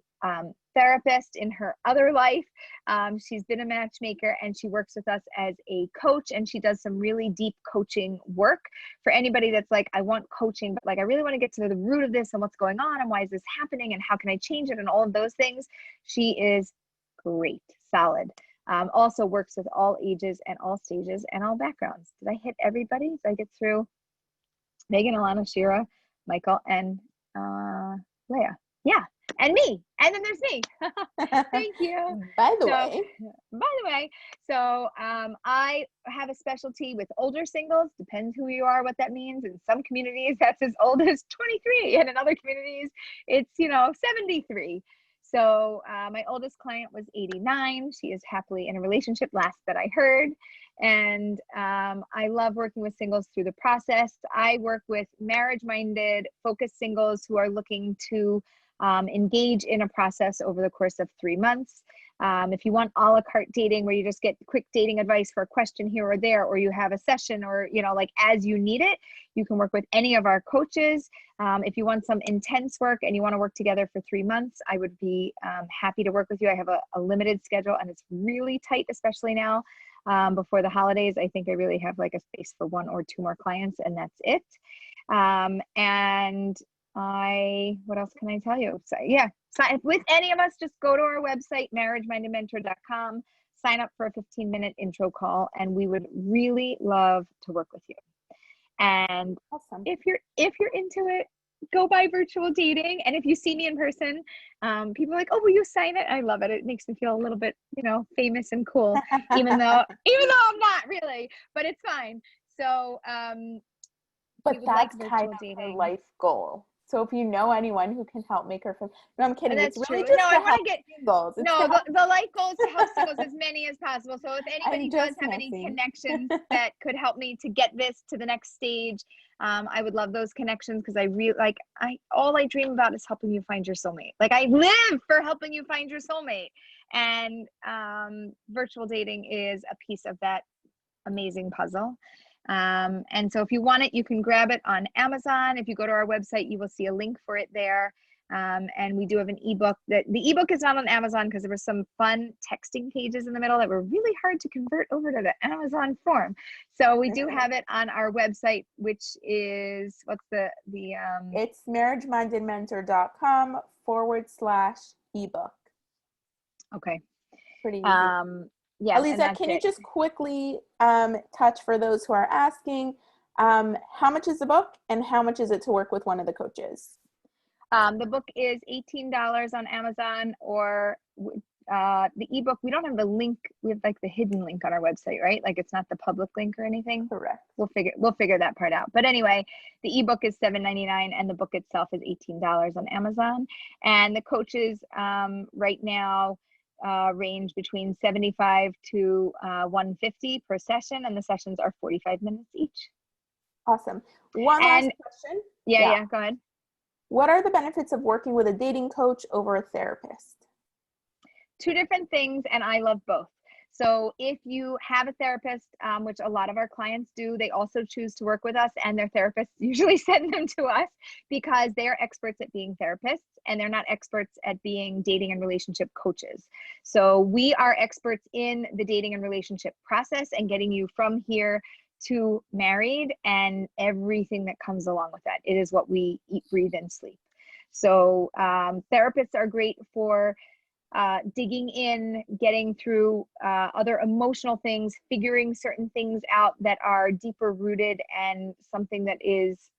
therapist in her other life. She's been a matchmaker, and she works with us as a coach, and she does some really deep coaching work for anybody that's like, I want coaching, but like, I really want to get to the root of this and what's going on and why is this happening and how can I change it and all of those things. She is great, solid. Also works with all ages and all stages and all backgrounds. Did I hit everybody? Did I get through Megan, Alana, Shira, Michael, and Leah? Yeah, and me. And then there's me. Thank you. By the way, so I have a specialty with older singles. Depends who you are, what that means. In some communities, that's as old as 23, and in other communities, it's, you know, 73. So my oldest client was 89. She is happily in a relationship, last that I heard. And I love working with singles through the process. I work with marriage-minded, focused singles who are looking to engage in a process over the course of 3 months. If you want a la carte dating, where you just get quick dating advice for a question here or there, or you have a session, or, you know, like as you need it, you can work with any of our coaches. If you want some intense work and you want to work together for 3 months, I would be happy to work with you. I have a limited schedule, and it's really tight, especially now before the holidays. I think I really have like a space for 1 or 2 more clients, and that's it. What else can I tell you? So yeah, with any of us, just go to our website, marriagemindedmentor.com, sign up for a 15-minute intro call, and we would really love to work with you. And awesome. If you're into it, go by virtual dating. And if you see me in person, people are like, oh, will you sign it? I love it. It makes me feel a little bit, you know, famous and cool, even though I'm not really, but it's fine. So, but that's kind of her life goal. So if you know anyone who can help make her feel, no, I'm kidding. That's it's really true. just no, to I want help to get singles. the life goal is to help singles as many as possible. So if anybody does have any connections that could help me to get this to the next stage, I would love those connections, because all I dream about is helping you find your soulmate. Like, I live for helping you find your soulmate, and virtual dating is a piece of that amazing puzzle. And so if you want it, you can grab it on Amazon. If you go to our website, you will see a link for it there. And we do have an ebook. The ebook is not on Amazon because there were some fun texting pages in the middle that were really hard to convert over to the Amazon form. So we do have it on our website, which is, what's the it's marriagemindedmentor.com/ebook. Okay. Pretty easy. Yeah. Aleeza, can you just quickly touch for those who are asking, how much is the book and how much is it to work with one of the coaches? The book is $18 on Amazon, or the ebook. We don't have the link. We have like the hidden link on our website, right? Like it's not the public link or anything. Correct. We'll figure that part out. But anyway, the ebook is $7.99 and the book itself is $18 on Amazon. And the coaches right now range between $75 to $150 per session, and the sessions are 45 minutes each. Awesome. One last question. Yeah, go ahead. What are the benefits of working with a dating coach over a therapist? Two different things, and I love both. So if you have a therapist, which a lot of our clients do, they also choose to work with us, and their therapists usually send them to us because they are experts at being therapists and they're not experts at being dating and relationship coaches. So we are experts in the dating and relationship process and getting you from here to married and everything that comes along with that. It is what we eat, breathe, and sleep. So therapists are great for digging in, getting through other emotional things, figuring certain things out that are deeper rooted, and something that is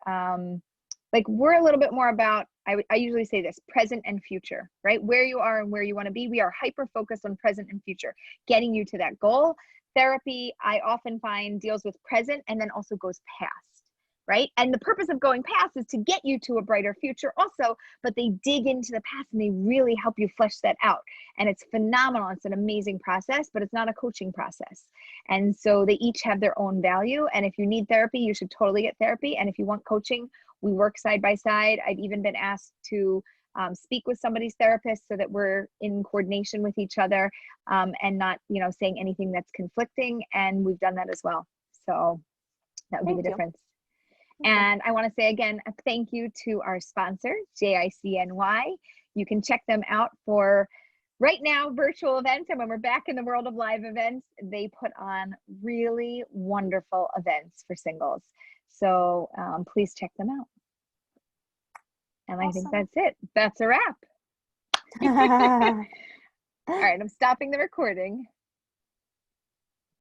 like we're a little bit more about, I usually say this, present and future, right? Where you are and where you want to be. We are hyper focused on present and future, getting you to that goal. Therapy, I often find, deals with present and then also goes past, right? And the purpose of going past is to get you to a brighter future also, but they dig into the past and they really help you flesh that out. And it's phenomenal. It's an amazing process, but it's not a coaching process. And so they each have their own value. And if you need therapy, you should totally get therapy. And if you want coaching, we work side by side. I've even been asked to speak with somebody's therapist so that we're in coordination with each other and not, saying anything that's conflicting. And we've done that as well. So that would be the difference. And I want to say again, a thank you to our sponsor, JICNY. You can check them out for right now virtual events. And when we're back in the world of live events, they put on really wonderful events for singles. So please check them out. And I think that's it. That's a wrap. All right, I'm stopping the recording.